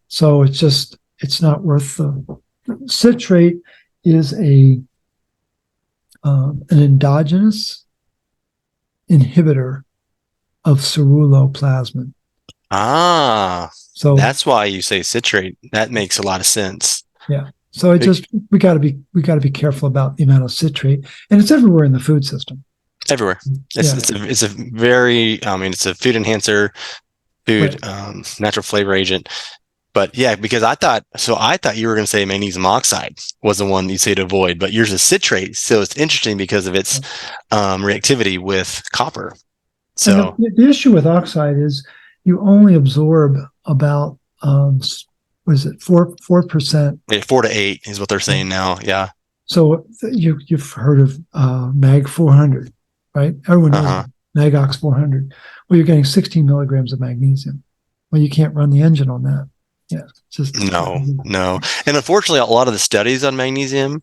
So it's not worth the citrate is an endogenous inhibitor of ceruloplasmin. So that's why you say citrate. That makes a lot of sense. Yeah. So we got to be careful about the amount of citrate, and it's everywhere in the food system. Everywhere. It's a very, it's a food enhancer, food, right. Natural flavor agent. But yeah, because I thought you were going to say magnesium oxide was the one you say to avoid, but yours is citrate. So it's interesting because of its reactivity with copper. So the issue with oxide is you only absorb about, 4%? Yeah, 4 to 8 is what they're saying now. Yeah. So you've heard of Mag 400, right? Everyone knows Magox 400. Well, you're getting 16 milligrams of magnesium. Well, you can't run the engine on that. Yeah, no. And unfortunately, a lot of the studies on magnesium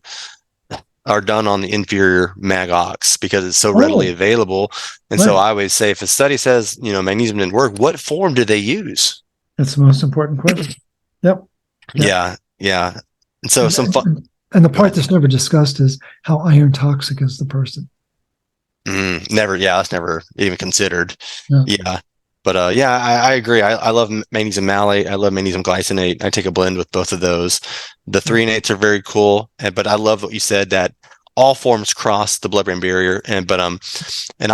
are done on the inferior Magox because it's so readily available. And so I always say, if a study says, magnesium didn't work, what form did they use? That's the most important question. Yep. Yeah. And so and the part that's never discussed is how iron toxic is the person. Never. Yeah, that's never even considered. Yeah. But I agree. I love magnesium malate. I love magnesium glycinate. I take a blend with both of those. The 3 and 8s are very cool. But I love what you said, that all forms cross the blood-brain barrier. And I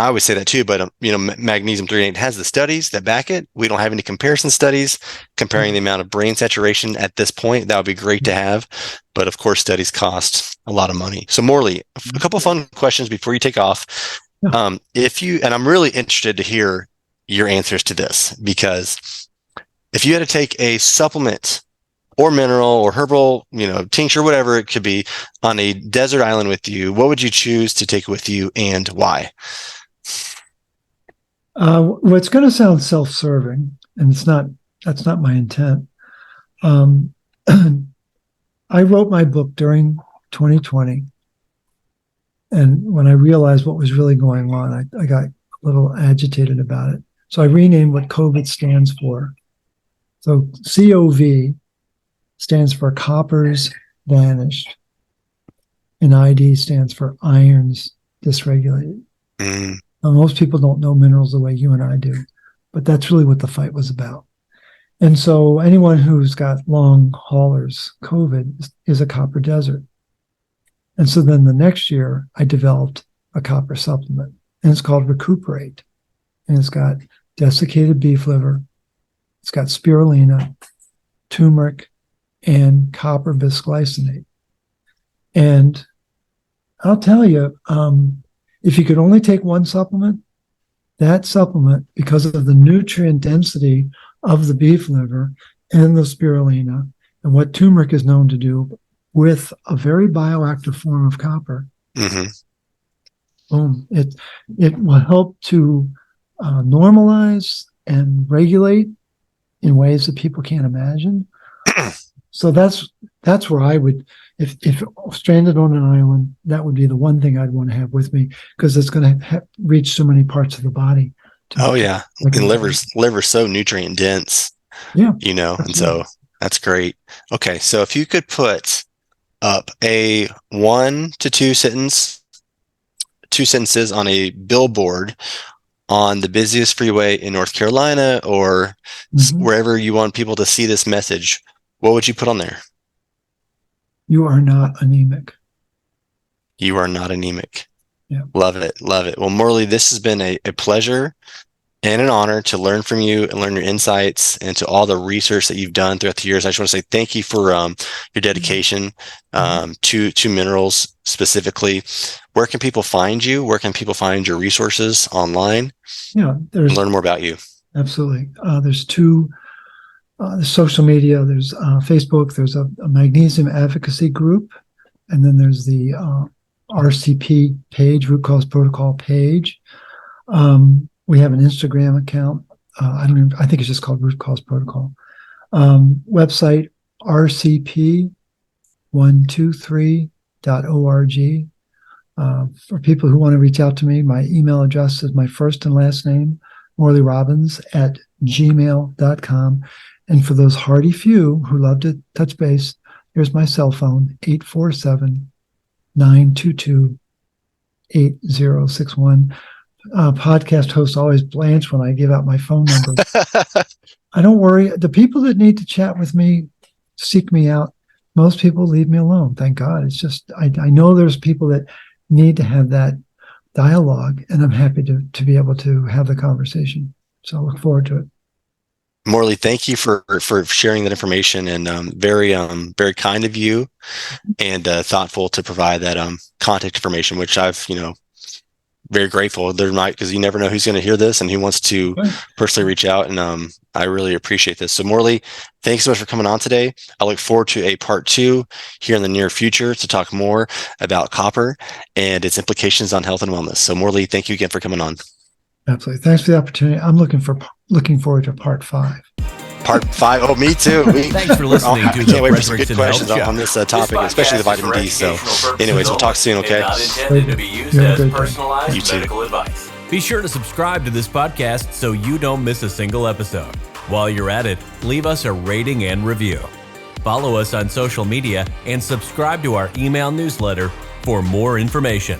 always say that too. But magnesium 3 and 8 has the studies that back it. We don't have any comparison studies comparing the amount of brain saturation at this point. That would be great to have. But of course, studies cost a lot of money. So Morley, a couple of fun questions before you take off. And I'm really interested to hear your answers to this, because if you had to take a supplement or mineral or herbal, tincture, whatever it could be, on a desert island with you, what would you choose to take with you and why? Well, it's going to sound self-serving, and that's not my intent. I wrote my book during 2020. And when I realized what was really going on, I got a little agitated about it. So I renamed what COVID stands for. So COV stands for coppers vanished, and ID stands for irons dysregulated. Now, most people don't know minerals the way you and I do, but that's really what the fight was about. And so anyone who's got long haulers, COVID, is a copper desert. And so then the next year, I developed a copper supplement, and it's called Recuperate. And it's got desiccated beef liver, it's got spirulina, turmeric, and copper bisglycinate. And I'll tell you, if you could only take one supplement, that supplement, because of the nutrient density of the beef liver and the spirulina, and what turmeric is known to do with a very bioactive form of copper, boom, it will help to normalize and regulate in ways that people can't imagine. So that's where I would, if stranded on an island, that would be the one thing I'd want to have with me, because it's going to reach so many parts of the body. And liver's so nutrient dense. And so that's great. Okay, so if you could put up a 1 to 2 sentences on a billboard on the busiest freeway in North Carolina or wherever you want people to see this message, what would you put on there? You are not anemic. You are not anemic. Yeah. Love it. Well, Morley, this has been a pleasure and an honor to learn from you and learn your insights, and to all the research that you've done throughout the years. I just want to say thank you for your dedication to minerals specifically. Where can people find you? Where can people find your resources online? Yeah, and learn more about you? Absolutely. There's two there's social media. There's Facebook. There's a magnesium advocacy group, and then there's the RCP page, Root Cause Protocol page. We have an Instagram account. I think it's just called Root Cause Protocol. Website rcp123.org. For people who want to reach out to me, my email address is my first and last name, Morley Robbins @gmail.com. And for those hardy few who love to touch base, here's my cell phone, 847-922-8061. Podcast hosts always blanch when I give out my phone number. I don't worry. The people that need to chat with me, seek me out. Most people leave me alone. Thank God. It's just, I know there's people that need to have that dialogue, and I'm happy to be able to have the conversation. So I look forward to it. Morley, thank you for sharing that information, and very kind of you, and thoughtful to provide that contact information, which I've very grateful. Because you never know who's going to hear this and who wants to personally reach out, and I really appreciate this. So Morley, thanks so much for coming on today. I look forward to a part 2 here in the near future to talk more about copper and its implications on health and wellness. So Morley, thank you again for coming on. Absolutely. Thanks for the opportunity. I'm looking forward to part 5. Part 5. Oh, me too. Thanks for listening to the can't wait for some good Fredrickson questions Health on this topic, especially the vitamin D. So anyways, we'll talk soon, okay? Not intended to be used as personalized You too. medical advice. Be sure to subscribe to this podcast so you don't miss a single episode. While you're at it, leave us a rating and review. Follow us on social media and subscribe to our email newsletter for more information.